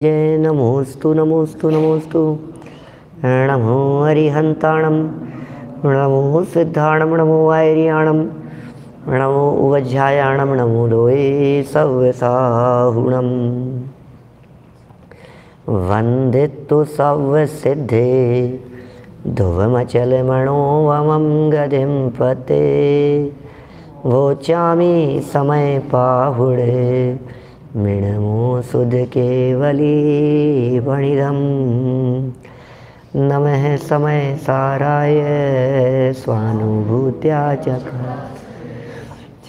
जय नमोस्तु नमोस्तु नमोस्तु नमो हरिहंताणं नमो सिद्धाणं नमो वायरियाणं नमो उवज्झायाणं नमो लोये सव्यसाहुणं वन्दितु सव्यसिद्धे ध्रुवमचलमणोवमं गतिं पते वोचामि समय पाहुडे मिणमो सुध केवली वणिधम नमः समय साराय स्वानुभूत्या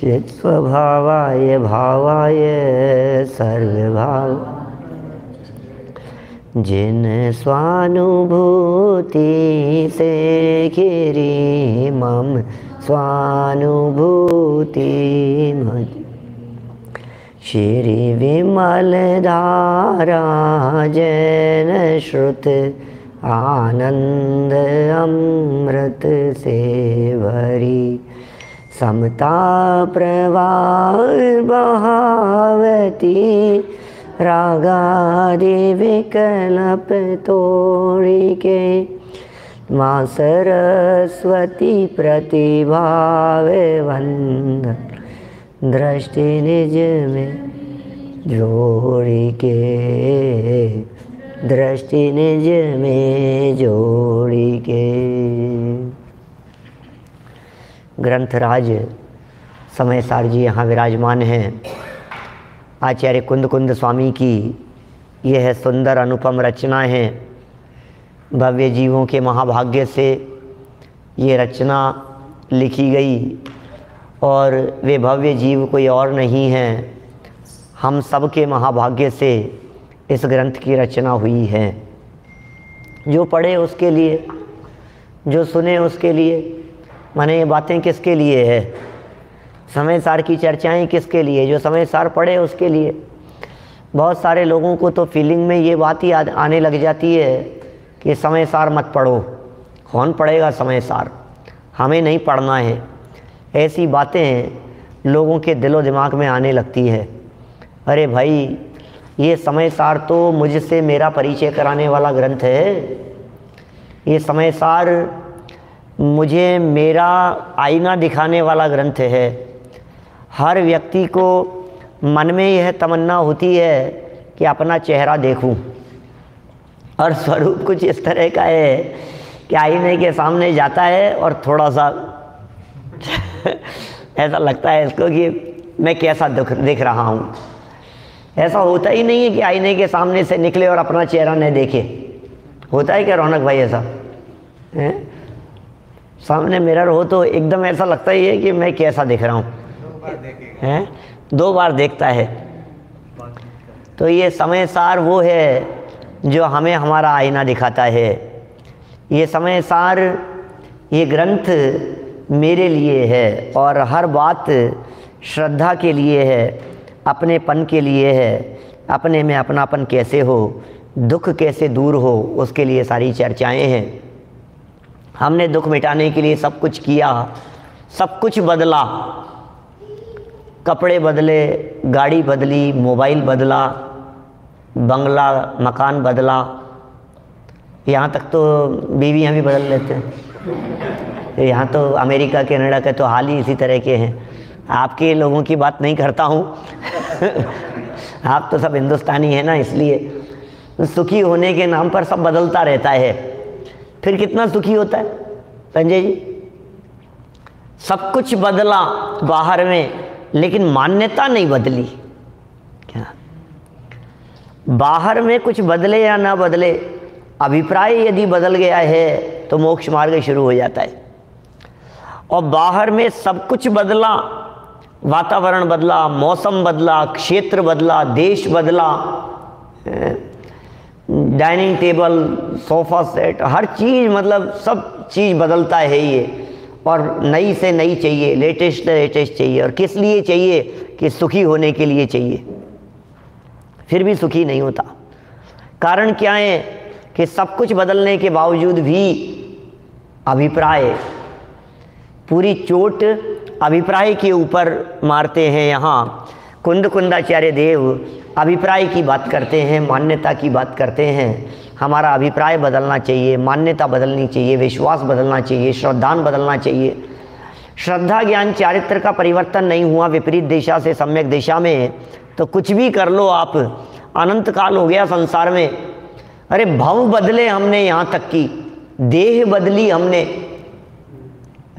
चित्स्वभावाय भावाय सर्वभाव जिन स्वानुभूति से घिरी मम स्वानुभूति श्री विमल धारा जैन श्रुत आनंद अमृत से भरी समता प्रवाह बहावती रागादि विकल्प तोड़ी के माँ सरस्वती प्रतिभाव वंदन दृष्टि निज में जोड़ी के दृष्टि निज में जोड़ी के। ग्रंथराज समयसार जी यहाँ विराजमान हैं। आचार्य कुंद कुंद स्वामी की यह सुंदर अनुपम रचना है। भव्य जीवों के महाभाग्य से ये रचना लिखी गई और वे भव्य जीव कोई और नहीं हैं, हम सब के महाभाग्य से इस ग्रंथ की रचना हुई है। जो पढ़े उसके लिए, जो सुने उसके लिए, माने ये बातें किसके लिए है, समयसार की चर्चाएं किसके लिए, जो समयसार पढ़े उसके लिए। बहुत सारे लोगों को तो फीलिंग में ये बात ही आने लग जाती है कि समयसार मत पढ़ो, कौन पढ़ेगा समयसार, हमें नहीं पढ़ना है। ऐसी बातें लोगों के दिलो दिमाग में आने लगती है। अरे भाई, ये समयसार तो मुझसे मेरा परिचय कराने वाला ग्रंथ है। ये समयसार मुझे मेरा आईना दिखाने वाला ग्रंथ है। हर व्यक्ति को मन में यह तमन्ना होती है कि अपना चेहरा देखूं, और स्वरूप कुछ इस तरह का है कि आईने के सामने जाता है और थोड़ा सा ऐसा लगता है इसको कि मैं कैसा दिख रहा हूँ। ऐसा होता ही नहीं है कि आईने के सामने से निकले और अपना चेहरा न देखे। होता है क्या रौनक भाई ऐसा है? सामने मिरर हो तो एकदम ऐसा लगता ही है कि मैं कैसा दिख रहा हूँ, हैं? 2 बार देखता है। तो ये समयसार वो है जो हमें हमारा आईना दिखाता है। ये समयसार, ये ग्रंथ मेरे लिए है और हर बात श्रद्धा के लिए है, अपनेपन के लिए है। अपने में अपनापन कैसे हो, दुख कैसे दूर हो, उसके लिए सारी चर्चाएं हैं। हमने दुख मिटाने के लिए सब कुछ किया, सब कुछ बदला, कपड़े बदले, गाड़ी बदली, मोबाइल बदला, बंगला मकान बदला, यहाँ तक तो बीवियाँ भी बदल लेते हैं। यहाँ तो अमेरिका कनाडा के तो हाल ही इसी तरह के हैं। आपके लोगों की बात नहीं करता हूँ आप तो सब हिंदुस्तानी हैं ना, इसलिए सुखी होने के नाम पर सब बदलता रहता है। फिर कितना सुखी होता है संजय जी? सब कुछ बदला बाहर में, लेकिन मान्यता नहीं बदली। क्या बाहर में कुछ बदले या ना बदले, अभिप्राय यदि बदल गया है तो मोक्ष मार्ग शुरू हो जाता है। और बाहर में सब कुछ बदला, वातावरण बदला, मौसम बदला, क्षेत्र बदला, देश बदला, डाइनिंग टेबल, सोफ़ा सेट, हर चीज़, मतलब सब चीज़ बदलता है ये। और नई से नई चाहिए, लेटेस्ट से लेटेस्ट चाहिए। और किस लिए चाहिए? कि सुखी होने के लिए चाहिए। फिर भी सुखी नहीं होता। कारण क्या है कि सब कुछ बदलने के बावजूद भी अभिप्राय, पूरी चोट अभिप्राय के ऊपर मारते हैं। यहाँ कुंद कुंदाचार्य देव अभिप्राय की बात करते हैं, मान्यता की बात करते हैं। हमारा अभिप्राय बदलना चाहिए, मान्यता बदलनी चाहिए, विश्वास बदलना चाहिए, श्रद्धान बदलना चाहिए। श्रद्धा ज्ञान चारित्र का परिवर्तन नहीं हुआ विपरीत दिशा से सम्यक दिशा में, तो कुछ भी कर लो आप, अनंत काल हो गया संसार में। अरे भव बदले हमने, यहाँ तक की देह बदली हमने,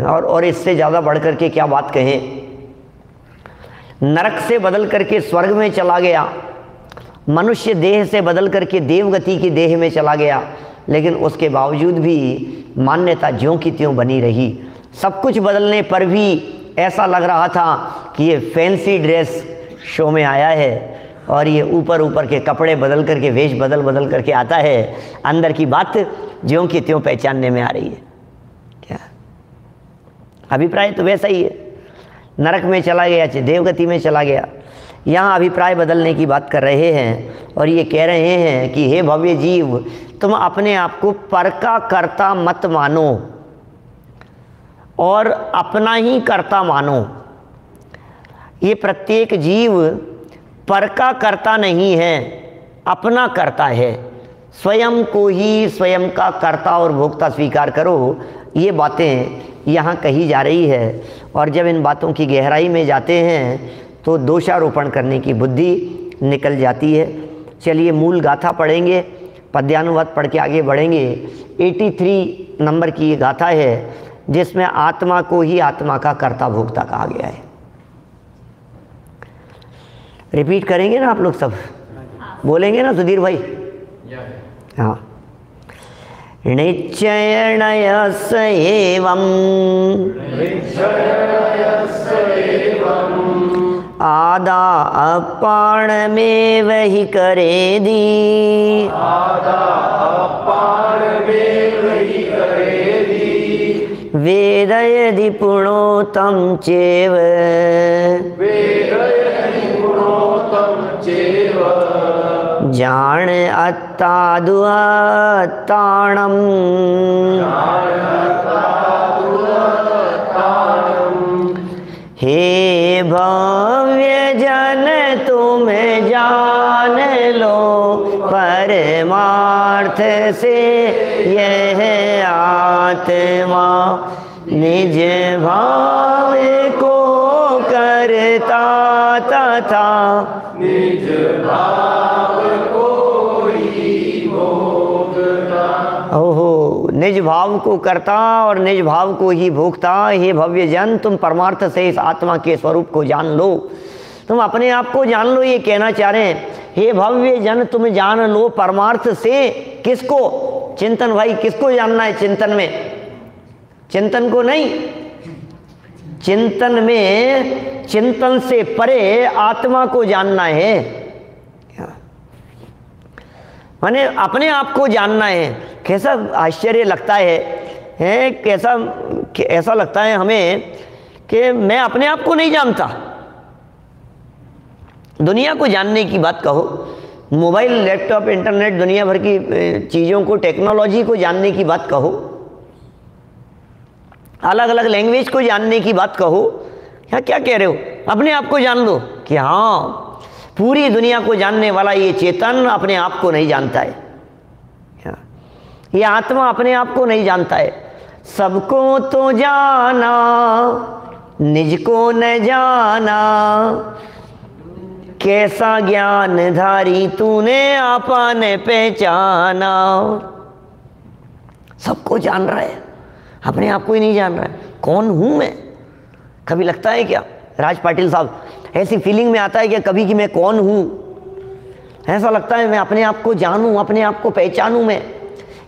और इससे ज़्यादा बढ़ करके क्या बात कहें। नरक से बदल करके स्वर्ग में चला गया, मनुष्य देह से बदल करके देवगति की देह में चला गया, लेकिन उसके बावजूद भी मान्यता ज्यों की त्यों बनी रही। सब कुछ बदलने पर भी ऐसा लग रहा था कि ये फैंसी ड्रेस शो में आया है और ये ऊपर ऊपर के कपड़े बदल करके, वेश बदल बदल करके आता है, अंदर की बात ज्यों की त्यों पहचानने में आ रही है। क्या अभिप्राय तो वैसा ही है, नरक में चला गया, देवगति में चला गया। यहाँ अभिप्राय बदलने की बात कर रहे हैं और ये कह रहे हैं कि हे भव्य जीव, तुम अपने आप को पर का कर्ता मत मानो और अपना ही कर्ता मानो। ये प्रत्येक जीव पर का कर्ता नहीं है, अपना कर्ता है। स्वयं को ही स्वयं का कर्ता और भोक्ता स्वीकार करो, ये बातें यहाँ कही जा रही है। और जब इन बातों की गहराई में जाते हैं तो दोषारोपण करने की बुद्धि निकल जाती है। चलिए मूल गाथा पढ़ेंगे, पद्यानुवाद पढ़ के आगे बढ़ेंगे। 83 नंबर की ये गाथा है जिसमें आत्मा को ही आत्मा का कर्ता भोक्ता कहा गया है। रिपीट करेंगे ना आप लोग, सब बोलेंगे ना सुधीर भाई? हाँ। निश्चयणयस एवं आदा अपाण में वही करेदी, वेद यदि पुणोतम चेव, जान अत्तादु अत्ताणम, हे भव्य जन तुम जान लो परमार्थ से यह आत्मा निज भाव को करता तथा निज भाव को ही भोगता। ओहो, निज भाव को करता और निज भाव को ही भोगता। हे भव्य जन, तुम परमार्थ से इस आत्मा के स्वरूप को जान लो, तुम अपने आप को जान लो। ये कहना चाह रहे हैं, हे भव्य जन तुम जान लो परमार्थ से। किसको? चिंतन भाई, किसको जानना है चिंतन में? चिंतन को नहीं, चिंतन में चिंतन से परे आत्मा को जानना है। माने अपने आप को जानना है। कैसा आश्चर्य लगता है कैसा ऐसा लगता है हमें कि मैं अपने आप को नहीं जानता। दुनिया को जानने की बात कहो, मोबाइल, लैपटॉप, इंटरनेट, दुनिया भर की चीज़ों को, टेक्नोलॉजी को जानने की बात कहो, अलग अलग लैंग्वेज को जानने की बात कहो, या क्या कह रहे हो? अपने आप को जान लो कि हाँ, पूरी दुनिया को जानने वाला ये चेतन अपने आप को नहीं जानता है। ये आत्मा अपने आप को नहीं जानता है। सबको तो जाना, निज को न जाना, कैसा ज्ञान धारी तूने आपन पहचाना। सबको जान रहा है, अपने आप को ही नहीं जान रहा है। कौन हूं मैं? कभी लगता है क्या राज पाटिल साहब, ऐसी फीलिंग में आता है क्या कभी कि मैं कौन हूं? ऐसा लगता है मैं अपने आप को जानूं, अपने आप को पहचानूं मैं।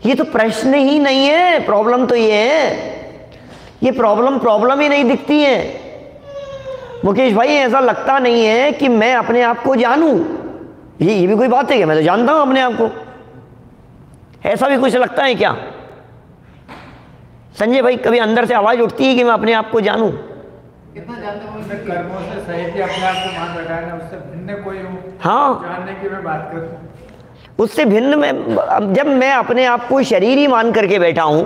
ये तो प्रश्न ही नहीं है, प्रॉब्लम तो ये है। ये प्रॉब्लम ही नहीं दिखती है मुकेश भाई। ऐसा लगता नहीं है कि मैं अपने आप को जानूं। ये भी कोई बात है क्या? मैं तो जानता हूं अपने आप को। ऐसा भी कुछ लगता है क्या संजय भाई? कभी अंदर से आवाज उठती है कि मैं अपने आप को जानूं? कितना जानता हूं, कर्मों से सही कि अपने आप को मान बैठा है ना, उससे भिन्न कोई हूं। हाँ, जानने की मैं बात करूं, उससे भिन्न में जब मैं अपने आप को शरीर ही मान करके बैठा हूं,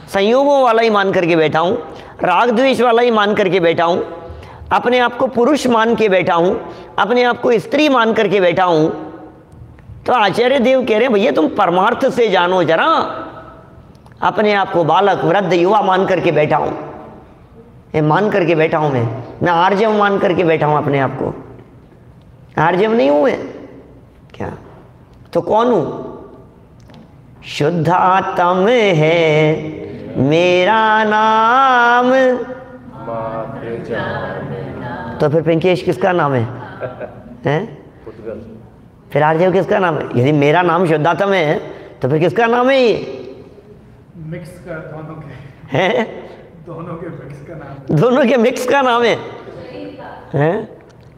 संयोगों वाला ही मान करके बैठा हूं, राग द्वेष वाला ही मान करके बैठा हूं, अपने आप को पुरुष मान के बैठा हूं, अपने आप को स्त्री मान करके बैठा हूं, तो आचार्य देव कह रहे हैं भैया तुम परमार्थ से जानो जरा। अपने आप को बालक, वृद्ध, युवा मान करके बैठा हूं, ये मान करके बैठा हूं मैं आर्जव मान करके बैठा हूं अपने आप को। आर्जव नहीं हूं मैं क्या? तो कौन हूं? शुद्ध आत्म है मेरा नाम। तो फिर पिंकेश किसका नाम है? हैं? फिर आर्जव किसका नाम है? यदि मेरा नाम शुद्धात्म है तो फिर किसका नाम है? ये मिक्स कर दोनों के हैं? दोनों के मिक्स का नाम, दोनों के मिक्स का नाम है, हैं?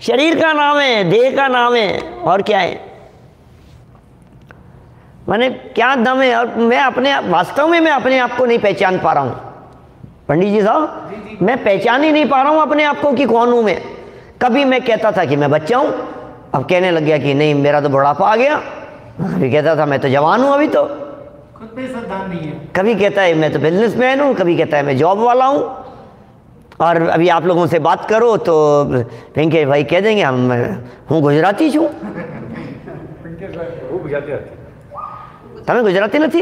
शरीर का नाम है, देह का नाम है, और क्या है? मैंने क्या दम है? और मैं अपने वास्तव में मैं अपने आप को नहीं पहचान पा रहा हूं पंडित जी साहब। मैं पहचान ही नहीं पा रहा हूं अपने आप को कि कौन हूं मैं। कभी मैं कहता था कि मैं बच्चा हूं, अब कहने लग गया कि नहीं मेरा तो बुढ़ापा आ गया। कभी कहता था मैं तो जवान हूं अभी तो, खुद पे श्रद्धा नहीं है। कभी कहता है मैं तो बिजनेसमैन हूं, कभी कहता है मैं जॉब वाला हूं। और अभी आप लोगों से बात करो तो पिंके भाई कह देंगे हम हूँ गुजराती छू। તમે ગુજરાતી નથી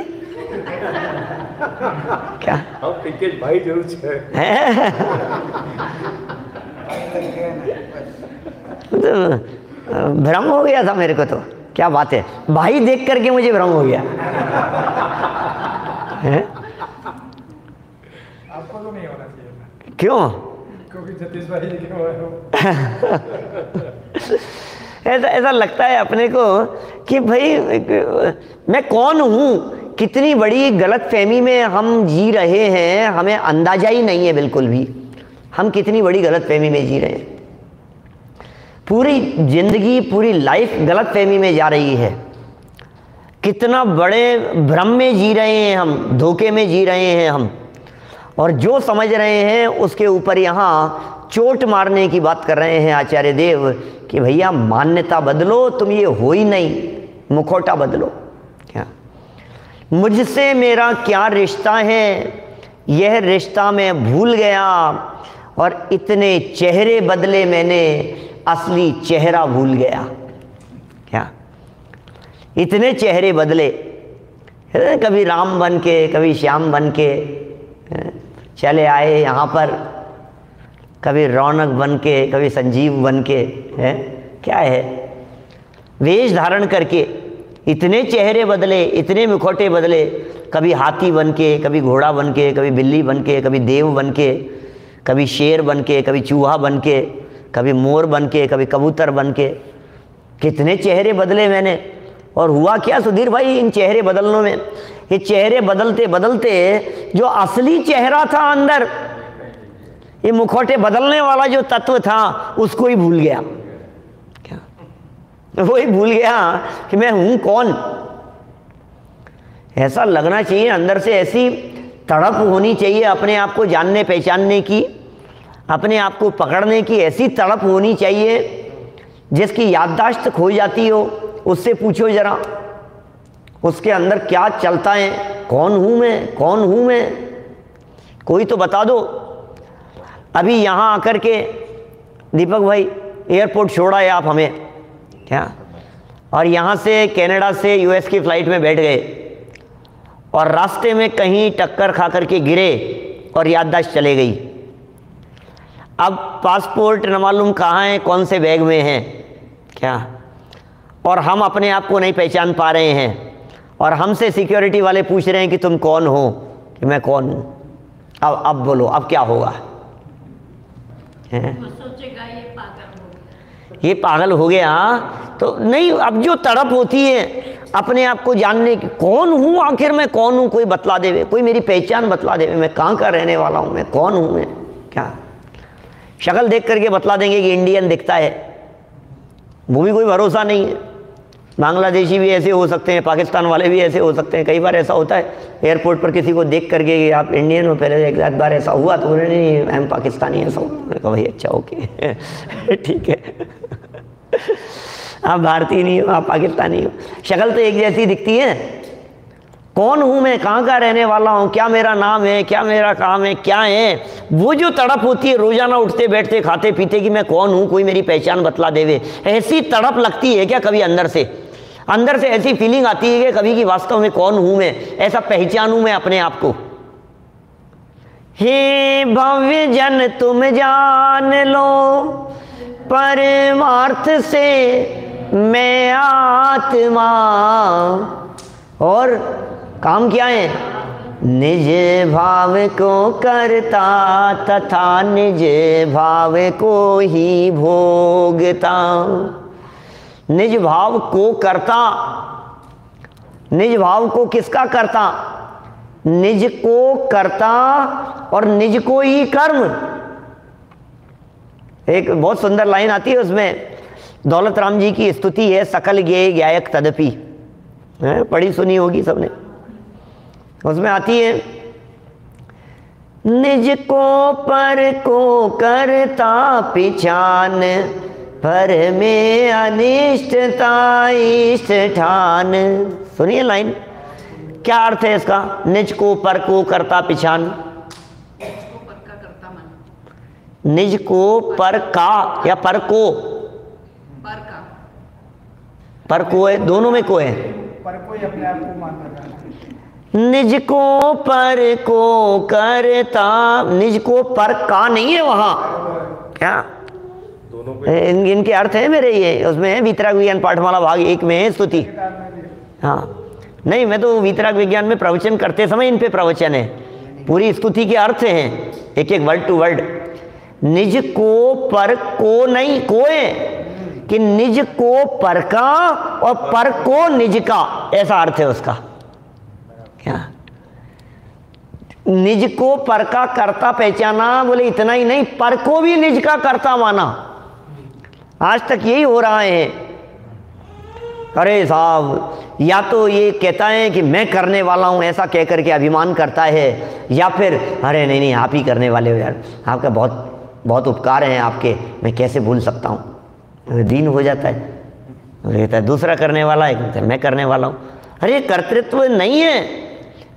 क्या? पिंकेश भाई जरूर છે। भ्रम हो गया था मेरे को तो। क्या बात है, भाई देख करके मुझे भ्रम हो गया। आपको तो नहीं होना चाहिए। क्यों? क्योंकि जतीश भाई लिखे हुए हो। ऐसा लगता है अपने को कि भाई मैं कौन हूँ। कितनी बड़ी गलत फहमी में हम जी रहे हैं, हमें अंदाजा ही नहीं है बिल्कुल भी हम कितनी बड़ी गलत फहमी में जी रहे हैं। पूरी जिंदगी, पूरी लाइफ गलत फहमी में जा रही है। कितना बड़े भ्रम में जी रहे हैं हम, धोखे में जी रहे हैं हम, और जो समझ रहे हैं उसके ऊपर यहाँ चोट मारने की बात कर रहे हैं आचार्य देव कि भैया मान्यता बदलो, तुम ये हो ही नहीं, मुखौटा बदलो। क्या मुझसे मेरा क्या रिश्ता है, यह रिश्ता मैं भूल गया, और इतने चेहरे बदले मैंने, असली चेहरा भूल गया। क्या इतने चेहरे बदले, कभी राम बन के, कभी श्याम बन के चले आए यहाँ पर, कभी रौनक बन के, कभी संजीव बन के, है क्या है, वेश धारण करके इतने चेहरे बदले, इतने मुखौटे बदले, कभी हाथी बन के, कभी घोड़ा बन के, कभी बिल्ली बन के, कभी देव बन के, कभी शेर बन के, कभी चूहा बन के, कभी मोर बन के, कभी कबूतर बन के। कितने चेहरे बदले मैंने। और हुआ क्या सुधीर भाई इन चेहरे बदलने में? ये चेहरे बदलते बदलते जो असली चेहरा था अंदर, ये मुखौटे बदलने वाला जो तत्व था उसको ही भूल गया। क्या वही भूल गया कि मैं हूं कौन। ऐसा लगना चाहिए अंदर से, ऐसी तड़प होनी चाहिए अपने आप को जानने पहचानने की, अपने आप को पकड़ने की ऐसी तड़प होनी चाहिए जिसकी याददाश्त खो जाती हो। उससे पूछो जरा उसके अंदर क्या चलता है, कौन हूं मैं, कौन हूं मैं, कोई तो बता दो। अभी यहाँ आकर के दीपक भाई एयरपोर्ट छोड़ा है आप हमें, क्या, और यहाँ से कनाडा से यूएस की फ़्लाइट में बैठ गए और रास्ते में कहीं टक्कर खा करके गिरे और याददाश्त चले गई। अब पासपोर्ट न मालूम कहाँ है, कौन से बैग में है, क्या, और हम अपने आप को नहीं पहचान पा रहे हैं, और हमसे सिक्योरिटी वाले पूछ रहे हैं कि तुम कौन हो, कि मैं कौन हूँ। अब बोलो अब क्या होगा? सोचेगा ये पागल हो गया। तो नहीं, अब जो तड़प होती है अपने आप को जानने की, कौन हूँ आखिर मैं, कौन हूँ, कोई बतला देवे, कोई मेरी पहचान बतला देवे, मैं कहाँ का रहने वाला हूँ, मैं कौन हूँ मैं। क्या शक्ल देख करके बतला देंगे कि इंडियन दिखता है, वो भी कोई भरोसा नहीं है। बांग्लादेशी भी ऐसे हो सकते हैं, पाकिस्तान वाले भी ऐसे हो सकते हैं। कई बार ऐसा होता है एयरपोर्ट पर किसी को देख करके कि आप इंडियन हो, पहले एक बार ऐसा हुआ तो उन्होंने नहीं आई एम पाकिस्तानी, ऐसा हुआ। मैंने कहा भाई अच्छा ओके ठीक है आप भारतीय नहीं हो, आप पाकिस्तानी हो, शक्ल तो एक जैसी दिखती है, कौन हूँ मैं, कहाँ का रहने वाला हूँ, क्या मेरा नाम है, क्या मेरा काम है, क्या है, वो जो तड़प होती है रोजाना उठते बैठते खाते पीते कि मैं कौन हूँ, कोई मेरी पहचान बतला देवे, ऐसी तड़प लगती है क्या कभी अंदर से ऐसी फीलिंग आती है कि कभी कि वास्तव में कौन हूँ मैं, ऐसा पहचानूं मैं अपने आप को। हे भव्य जन तुम जान लो परमार्थ से मैं आत्मा, और काम क्या है, निज भाव को करता तथा निज भाव को ही भोगता। निज भाव को करता, निज भाव को किसका करता, निज को करता और निज को ही कर्म। एक बहुत सुंदर लाइन आती है उसमें, दौलत राम जी की स्तुति है, सकल ज्ञेय ज्ञायक तदपि, पढ़ी सुनी होगी सबने। उसमें आती है, निज को पर को करता पिछान, पर में अनिष्टता इष्ट ठान। सुनिए लाइन, क्या अर्थ है इसका, निज को पर को करता पिछान, निज को पर का या पर को, पर को है, दोनों में को है, पर कोई अपने आप को मान रहा है। निज को पर को करता, निज को पर का नहीं है वहां, क्या इनके अर्थ है मेरे, ये उसमें है वीतराग विज्ञान पाठमाला भाग 1 में है स्तुति। हाँ नहीं, मैं तो वीतराग विज्ञान में प्रवचन करते समय इन पे प्रवचन है, पूरी स्तुति के अर्थ हैं एक एक वर्ड टू वर्ड। निज को पर को नहीं, को है कि निज को पर का और पर को निज का, ऐसा अर्थ है उसका। क्या निज को पर का करता पहचाना, बोले इतना ही नहीं, पर को भी निज का करता माना। आज तक यही हो रहा है। अरे साहब, या तो ये कहता है कि मैं करने वाला हूं, ऐसा कह करके अभिमान करता है, या फिर अरे नहीं नहीं आप ही करने वाले हो यार, आपका बहुत बहुत उपकार हैं आपके, मैं कैसे भूल सकता हूं, दीन हो जाता है। कहता है दूसरा करने वाला है, कहता है मैं करने वाला हूं। अरे कर्तृत्व नहीं है,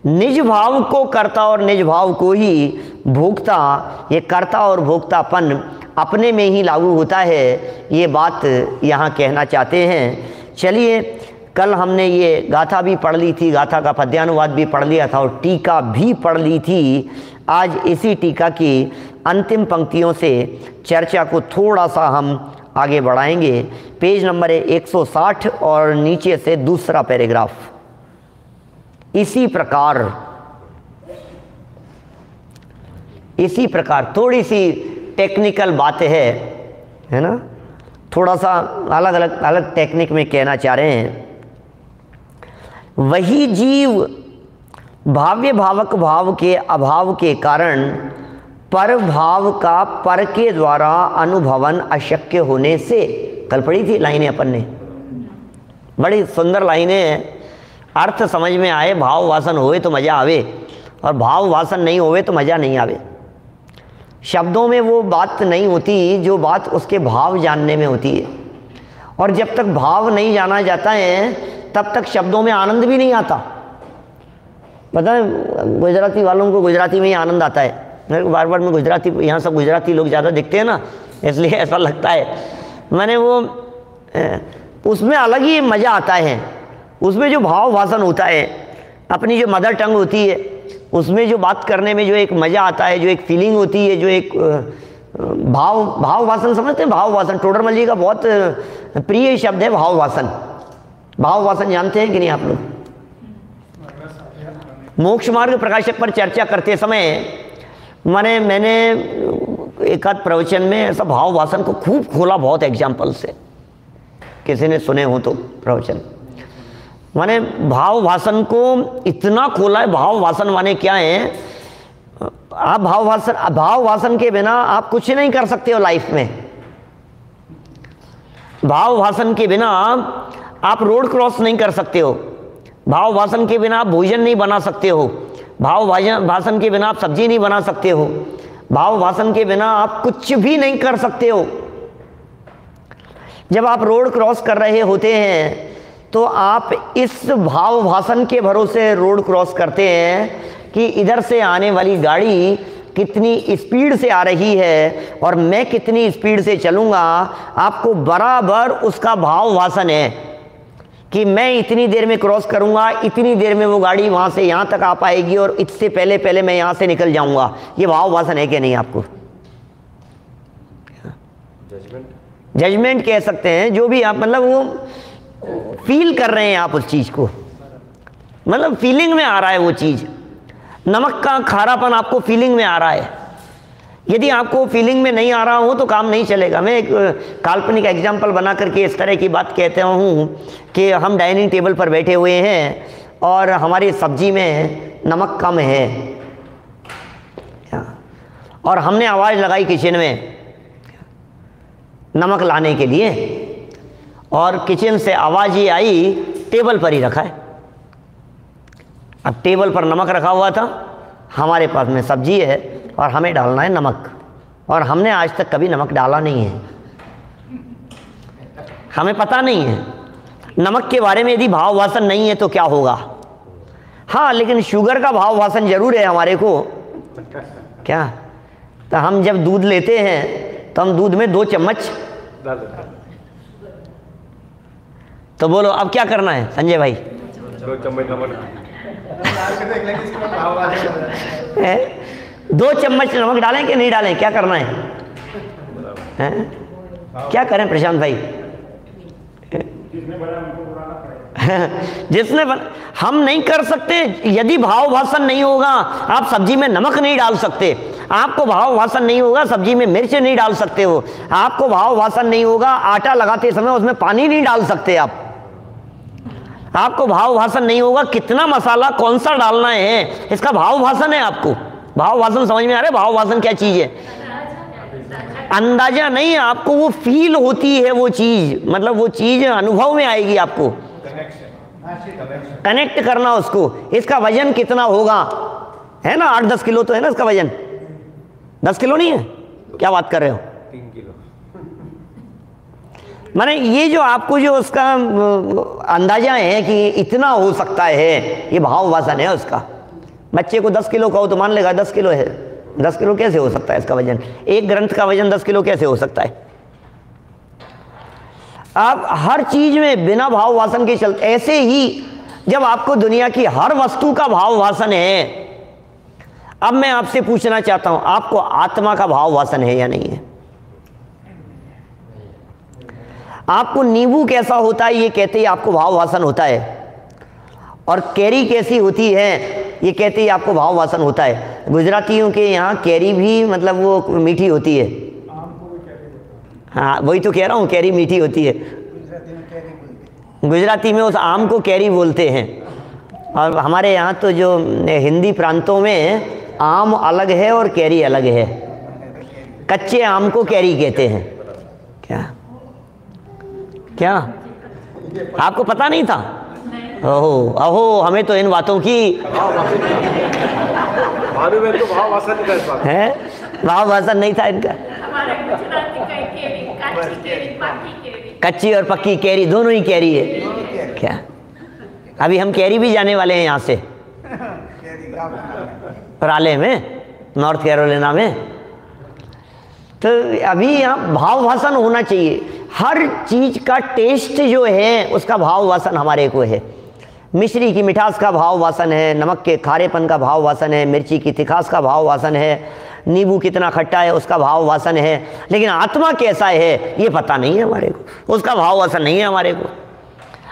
निज भाव को करता और निज भाव को ही भोगता। ये कर्ता और भोक्तापन अपने में ही लागू होता है, ये बात यहाँ कहना चाहते हैं। चलिए, कल हमने ये गाथा भी पढ़ ली थी, गाथा का पद्यानुवाद भी पढ़ लिया था और टीका भी पढ़ ली थी। आज इसी टीका की अंतिम पंक्तियों से चर्चा को थोड़ा सा हम आगे बढ़ाएंगे। पेज नंबर है 160 और नीचे से दूसरा पैराग्राफ। इसी प्रकार थोड़ी सी टेक्निकल बात है ना, थोड़ा सा अलग टेक्निक में कहना चाह रहे हैं। वही जीव भाव्य भावक भाव के अभाव के कारण पर भाव का पर के द्वारा अनुभवन अशक्य होने से, कल पढ़ी थी लाइनें अपन ने, बड़ी सुंदर लाइनें हैं। अर्थ समझ में आए, भाव वासन होए तो मज़ा आवे, और भाव वासन नहीं होवे तो मज़ा नहीं आवे। शब्दों में वो बात नहीं होती जो बात उसके भाव जानने में होती है, और जब तक भाव नहीं जाना जाता है तब तक शब्दों में आनंद भी नहीं आता। पता है, गुजराती वालों को गुजराती में ही आनंद आता है। मेरे को बार बार में गुजराती, यहाँ सब गुजराती लोग ज़्यादा दिखते हैं ना, इसलिए ऐसा लगता है। मैंने वो उसमें अलग ही मज़ा आता है, उसमें जो भाव भाषण होता है, अपनी जो मदर टंग होती है, उसमें जो बात करने में जो एक मज़ा आता है, जो एक फीलिंग होती है, जो एक भाव भाषण समझते हैं। भाव भाषण टोडरमल जी का बहुत प्रिय शब्द है, भाव भाषण। भाव भाषण जानते हैं कि नहीं आप लोग? मोक्ष मार्ग प्रकाशक पर चर्चा करते समय मैंने एक आध प्रवचन में ऐसा भाव भाषण को खूब खोला, बहुत एग्जाम्पल से, किसी ने सुने हो तो प्रवचन। माने भाव भाषण को इतना खोला है। भाव भाषण माने क्या है? आप भाव भाषण के बिना आप कुछ नहीं कर सकते हो लाइफ में। भाव भाषण के बिना आप रोड क्रॉस नहीं कर सकते हो। भाव भाषण के बिना आप भोजन नहीं बना सकते हो। भाव भाषण के बिना आप सब्जी नहीं बना सकते हो। भाव भाषण के बिना आप कुछ भी नहीं कर सकते हो। जब आप रोड क्रॉस कर रहे होते हैं तो आप इस भाव भाषण के भरोसे रोड क्रॉस करते हैं कि इधर से आने वाली गाड़ी कितनी स्पीड से आ रही है और मैं कितनी स्पीड से चलूँगा, आपको बराबर उसका भाव भाषण है कि मैं इतनी देर में क्रॉस करूँगा, इतनी देर में वो गाड़ी वहाँ से यहाँ तक आ पाएगी और इससे पहले पहले मैं यहाँ से निकल जाऊँगा। ये भाव भाषण है कि नहीं आपको? जजमेंट कह सकते हैं, जो भी आप, मतलब वो फील कर रहे हैं आप उस चीज़ को, मतलब फीलिंग में आ रहा है वो चीज़। नमक का खारापन आपको फीलिंग में आ रहा है। यदि आपको फीलिंग में नहीं आ रहा हो तो काम नहीं चलेगा। मैं एक काल्पनिक एग्जाम्पल बना करके इस तरह की बात कहता हूँ कि हम डाइनिंग टेबल पर बैठे हुए हैं और हमारी सब्जी में नमक कम है और हमने आवाज़ लगाई किचन में नमक लाने के लिए, और किचन से आवाज़ ये आई टेबल पर ही रखा है। अब टेबल पर नमक रखा हुआ था, हमारे पास में सब्जी है और हमें डालना है नमक, और हमने आज तक कभी नमक डाला नहीं है, हमें पता नहीं है नमक के बारे में। यदि भाव भाषण नहीं है तो क्या होगा? हाँ, लेकिन शुगर का भाव भाषण जरूर है हमारे को। क्या? तो हम जब दूध लेते हैं तो हम दूध में 2 चम्मच, तो बोलो अब क्या करना है संजय भाई? 2 चम्मच नमक 2 चम्मच नमक डालें कि नहीं डालें? क्या करना है? क्या करें प्रशांत भाई? जिसने हम नहीं कर सकते। यदि भाव भाषण नहीं होगा, आप सब्जी में नमक नहीं डाल सकते। आपको भाव भाषण नहीं होगा, सब्जी में मिर्च नहीं डाल सकते हो। आपको भाव भाषण नहीं होगा, आटा लगाते समय उसमें पानी नहीं डाल सकते आप। आपको भाव भाषण नहीं होगा, कितना मसाला कौन सा डालना है, इसका भाव भाषण है आपको। भाव भाषण समझ में आ रहा है? भाव भाषण क्या चीज है? अंदाजा नहीं, आपको वो फील होती है वो चीज, मतलब वो चीज अनुभव में आएगी आपको। कनेक्ट करना उसको। इसका वजन कितना होगा, है ना? 8-10 किलो तो है ना इसका वजन? 10 किलो नहीं है? क्या बात कर रहे हो? 3 किलो। माने ये जो आपको जो उसका अंदाजा है कि इतना हो सकता है, ये भाव भाषण है उसका। बच्चे को 10 किलो कहो तो मान लेगा 10 किलो है। 10 किलो कैसे हो सकता है इसका वजन? एक ग्रंथ का वजन 10 किलो कैसे हो सकता है? आप हर चीज में बिना भाव भाषण के चलते। ऐसे ही जब आपको दुनिया की हर वस्तु का भाव भाषण है, अब मैं आपसे पूछना चाहता हूं, आपको आत्मा का भाव भाषण है या नहीं है? आपको नींबू कैसा होता है ये कहते ही आपको भाव भाषण होता है, और कैरी कैसी होती है ये कहते ही आपको भाव भाषण होता है। गुजरातियों के यहाँ कैरी भी मतलब वो मीठी होती है। हाँ, वही तो कह रहा हूँ, कैरी मीठी होती है। गुजराती में उस आम को कैरी बोलते हैं, और हमारे यहाँ तो जो हिंदी प्रांतों में आम अलग है और कैरी अलग है। कच्चे आम को कैरी कहते हैं। क्या आपको पता नहीं था? ओहो अहो, हमें तो इन बातों की भानु में तो भाव भाषण नहीं कर पाते है। भाव भाषण नहीं था इनका। कच्ची और पक्की कैरी दोनों ही कैरी है। क्या अभी हम कैरी भी जाने वाले हैं यहाँ से, राले में, नॉर्थ कैरोलिना में। तो अभी यहाँ भाव भाषण होना चाहिए। हर चीज का टेस्ट जो है उसका भाव भाषण हमारे को है। मिश्री की मिठास का भाव भाषण है, नमक के खारेपन का भाव भाषण है, मिर्ची की तिखास का भाव भाषण है, नींबू कितना खट्टा है उसका भाव भाषण है। लेकिन आत्मा कैसा है ये पता नहीं है हमारे को, उसका भाव भाषण नहीं है हमारे को।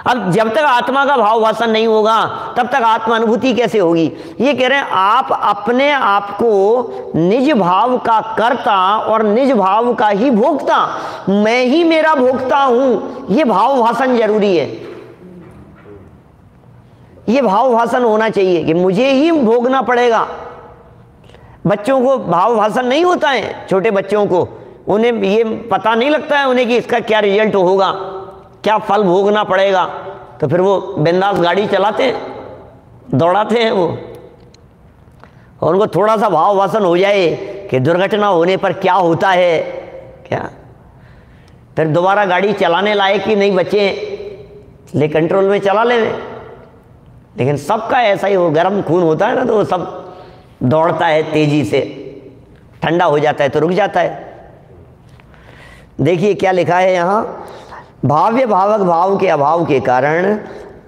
अब जब तक आत्मा का भाव भाषण नहीं होगा तब तक आत्मा अनुभूति कैसे होगी? ये कह रहे हैं आप अपने आप को निज भाव का कर्ता और निज भाव का ही भोक्ता, मैं ही मेरा भोक्ता हूं, ये भाव भाषण जरूरी है। ये भाव भाषण होना चाहिए कि मुझे ही भोगना पड़ेगा। बच्चों को भाव भाषण नहीं होता है, छोटे बच्चों को, उन्हें ये पता नहीं लगता है उन्हें कि इसका क्या रिजल्ट होगा, क्या फल भोगना पड़ेगा। तो फिर वो बिंदास गाड़ी चलाते हैं, दौड़ाते हैं वो, और उनको थोड़ा सा भाव भाषण हो जाए कि दुर्घटना होने पर क्या होता है, क्या फिर दोबारा गाड़ी चलाने लायक ही नहीं बचे, ले कंट्रोल में चला ले। लेकिन सबका ऐसा ही हो, गर्म खून होता है ना, तो वो सब दौड़ता है तेजी से, ठंडा हो जाता है तो रुक जाता है। देखिए क्या लिखा है यहाँ, भाव्य भावक भाव के अभाव के कारण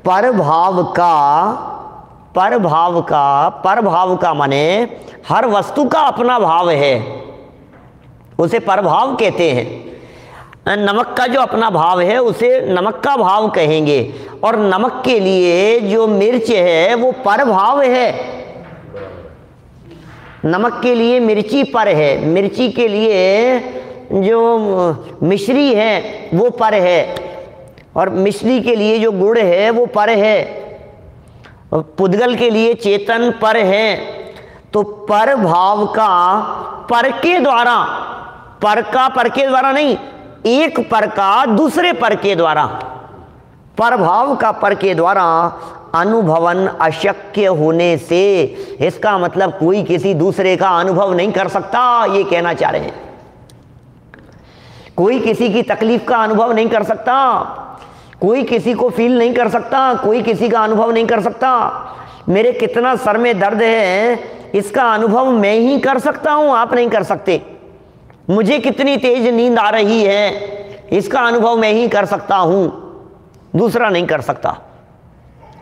परभाव का माने हर वस्तु का अपना भाव है, उसे परभाव कहते हैं। नमक का जो अपना भाव है उसे नमक का भाव कहेंगे, और नमक के लिए जो मिर्च है वो परभाव है। नमक के लिए मिर्ची पर है, मिर्ची के लिए जो मिश्री है वो पर है, और मिश्री के लिए जो गुड़ है वो पर है, और पुद्गल के लिए चेतन पर है। तो पर भाव का पर के द्वारा, पर के द्वारा नहीं, एक पर का दूसरे पर के द्वारा, पर भाव का पर के द्वारा अनुभवन अशक्य होने से, इसका मतलब कोई किसी दूसरे का अनुभव नहीं कर सकता, ये कहना चाह रहे हैं। कोई किसी की तकलीफ का अनुभव नहीं कर सकता, कोई किसी को फील नहीं कर सकता, कोई किसी का अनुभव नहीं कर सकता। मेरे कितना सर में दर्द है इसका अनुभव मैं ही कर सकता हूं, आप नहीं कर सकते। मुझे कितनी तेज नींद आ रही है इसका अनुभव मैं ही कर सकता हूं, दूसरा नहीं कर सकता।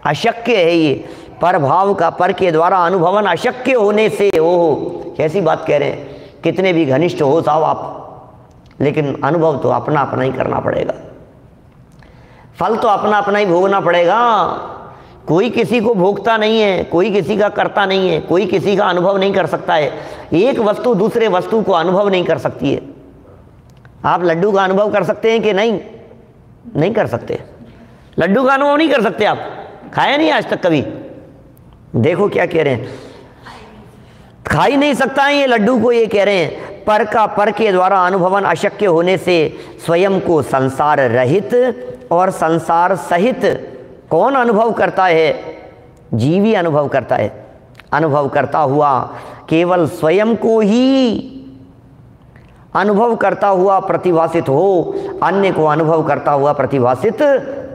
अशक्य है ये, पर भाव का पर के द्वारा अनुभवन अशक्य होने से। ओहो, कैसी बात कह रहे हैं, कितने भी घनिष्ठ हो साहब आप, लेकिन अनुभव तो अपना अपना ही करना पड़ेगा, फल तो अपना अपना ही भोगना पड़ेगा। कोई किसी को भोगता नहीं है, कोई किसी का करता नहीं है, कोई किसी का अनुभव नहीं कर सकता है। एक वस्तु दूसरे वस्तु को अनुभव नहीं कर सकती है। आप लड्डू का अनुभव कर सकते हैं कि नहीं? नहीं कर सकते। लड्डू का अनुभव नहीं कर सकते आप, खाया नहीं आज तक कभी। देखो क्या कह रहे हैं, खा ही नहीं सकता है ये लड्डू को, ये कह रहे हैं पर का पर के द्वारा अनुभवन अशक्य होने से स्वयं को संसार रहित और संसार सहित कौन अनुभव करता है? जीव ही अनुभव करता है। अनुभव करता हुआ केवल स्वयं को ही अनुभव करता हुआ प्रतिभासित हो, अन्य को अनुभव करता हुआ प्रतिभासित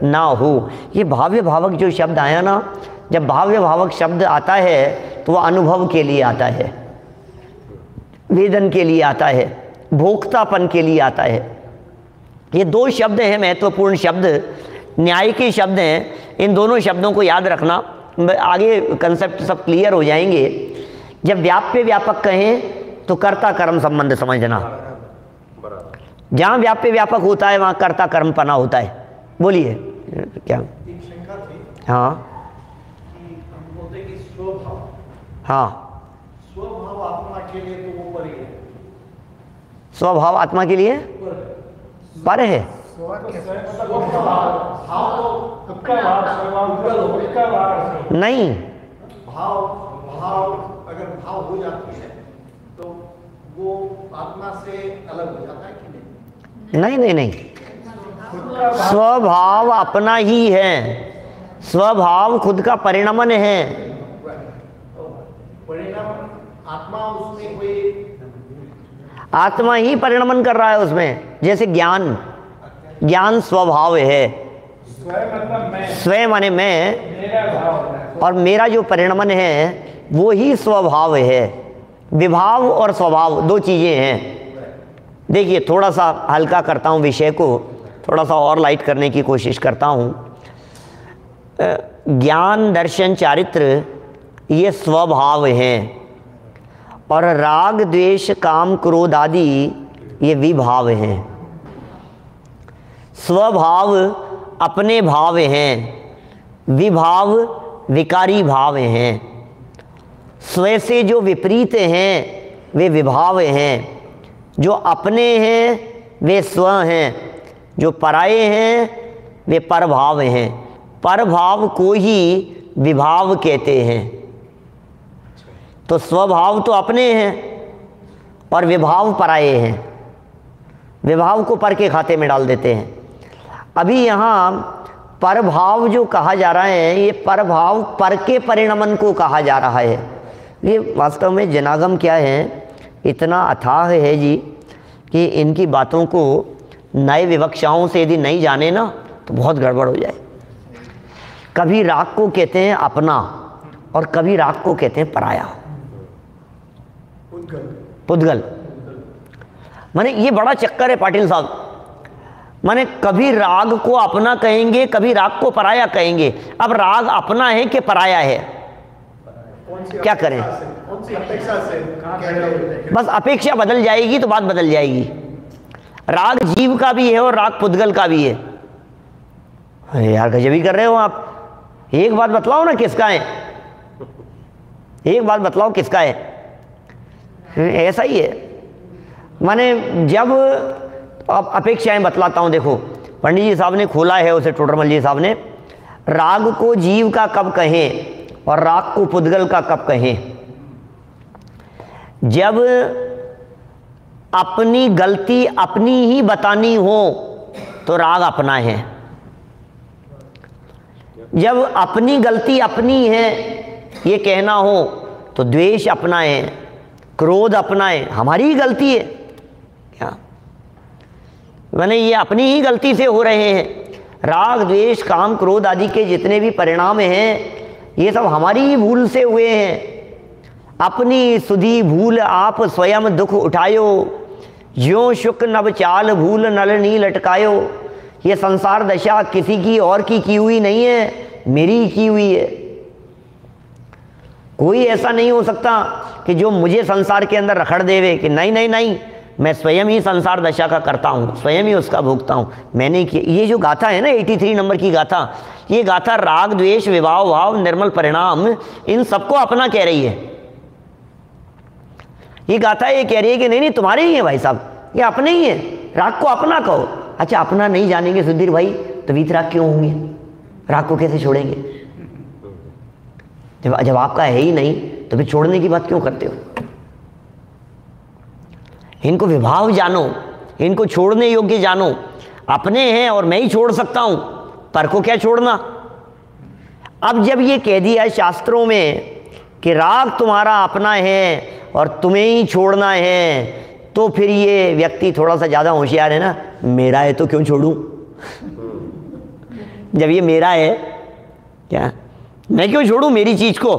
ना हो। ये भाव्य भावक जो शब्द आया ना, जब भाव्य भावक शब्द आता है तो वह अनुभव के लिए आता है, वेदन के लिए आता है, भोक्तापन के लिए आता है। ये दो शब्द हैं महत्वपूर्ण शब्द, न्याय के शब्द हैं। इन दोनों शब्दों को याद रखना, आगे कंसेप्ट सब क्लियर हो जाएंगे। जब व्याप्य व्यापक कहें तो कर्ता कर्म संबंध समझना। जहाँ व्याप्य व्यापक होता है वहाँ कर्ता कर्म पना होता है। बोलिए क्या? हाँ हाँ, स्वभाव आत्मा के लिए तो वो पर ही है। स्वभाव आत्मा के लिए पर है। नहीं, भाव अगर भाव हो जाती है तो वो आत्मा से अलग हो जाता है कि नहीं? नहीं नहीं नहीं, स्वभाव अपना ही है, स्वभाव खुद का परिणमन है। परिणाम आत्मा उसमें कोई, आत्मा ही परिणमन कर रहा है उसमें। जैसे ज्ञान, ज्ञान स्वभाव है, स्वयं माने मैं, और मेरा जो परिणमन है वो ही स्वभाव है। विभाव और स्वभाव दो चीज़ें हैं। देखिए थोड़ा सा हल्का करता हूँ विषय को, थोड़ा सा और लाइट करने की कोशिश करता हूँ। ज्ञान दर्शन चारित्र ये स्वभाव हैं, और राग द्वेष काम क्रोध आदि ये विभाव हैं। स्वभाव अपने भाव हैं, विभाव विकारी भाव हैं। स्व से जो विपरीत हैं वे विभाव हैं, जो अपने हैं वे स्व हैं, जो पराये हैं वे परभाव हैं। परभाव को ही विभाव कहते हैं। तो स्वभाव तो अपने हैं और विभाव पराये हैं, विभाव को पर के खाते में डाल देते हैं। अभी यहाँ परभाव जो कहा जा रहा है, ये परभाव पर के परिणमन को कहा जा रहा है। ये वास्तव में जनागम क्या है, इतना अथाह है जी कि इनकी बातों को नए विवक्षाओं से यदि नहीं जाने ना तो बहुत गड़बड़ हो जाए। कभी राग को कहते हैं अपना और कभी राग को कहते हैं पराया, पुद्गल। माने ये बड़ा चक्कर है पाटिल साहब। माने कभी राग को अपना कहेंगे, कभी राग को पराया कहेंगे। अब राग अपना है कि पराया है, क्या करें? कौन सी अपेक्षा से बस अपेक्षा बदल जाएगी तो बात बदल जाएगी। राग जीव का भी है और राग पुद्गल का भी है। अरे यार गजब ही कर रहे हो आप। एक बात बतलाओ ना किसका है, एक बात बतलाओ किसका है। ऐसा ही है। माने जब अब अपेक्षाएं बतलाता हूं। देखो पंडित जी साहब ने खोला है उसे, टोडरमल जी साहब ने, राग को जीव का कब कहें और राग को पुद्गल का कब कहें। जब अपनी गलती अपनी ही बतानी हो तो राग अपना है। जब अपनी गलती अपनी है ये कहना हो तो द्वेष अपना है, क्रोध अपना है, हमारी ही गलती है क्या, माने ये अपनी ही गलती से हो रहे हैं। राग द्वेष काम क्रोध आदि के जितने भी परिणाम हैं ये सब हमारी ही भूल से हुए हैं। अपनी सुधी भूल आप स्वयं दुख उठायो, ज्यों शुक नभ चाल भूल नलनी लटकायो। ये संसार दशा किसी की और की हुई नहीं है, मेरी ही की हुई है। कोई ऐसा नहीं हो सकता कि जो मुझे संसार के अंदर रखड़ देवे कि नहीं नहीं नहीं, मैं स्वयं ही संसार दशा का करता हूँ, स्वयं ही उसका भोगता हूँ, मैंने किया। ये जो गाथा है ना 83 नंबर की गाथा, ये गाथा राग द्वेष विभाव भाव निर्मल परिणाम इन सबको अपना कह रही है। ये गाथा ये कह रही है कि नहीं नहीं तुम्हारे ही है भाई साहब, ये अपने ही है, राग को अपना कहो। अच्छा अपना नहीं जानेंगे सुधीर भाई तो वीतराग क्यों होंगे, राग को कैसे छोड़ेंगे? जब आपका है ही नहीं तो फिर छोड़ने की बात क्यों करते हो? इनको विभाव जानो, इनको छोड़ने योग्य जानो। अपने हैं और मैं ही छोड़ सकता हूं, पर को क्या छोड़ना। अब जब ये कह दिया शास्त्रों में कि राग तुम्हारा अपना है और तुम्हें ही छोड़ना है, तो फिर ये व्यक्ति थोड़ा सा ज़्यादा होशियार है ना, मेरा है तो क्यों छोड़ूं। जब ये मेरा है क्या, मैं क्यों छोड़ूं मेरी चीज़ को।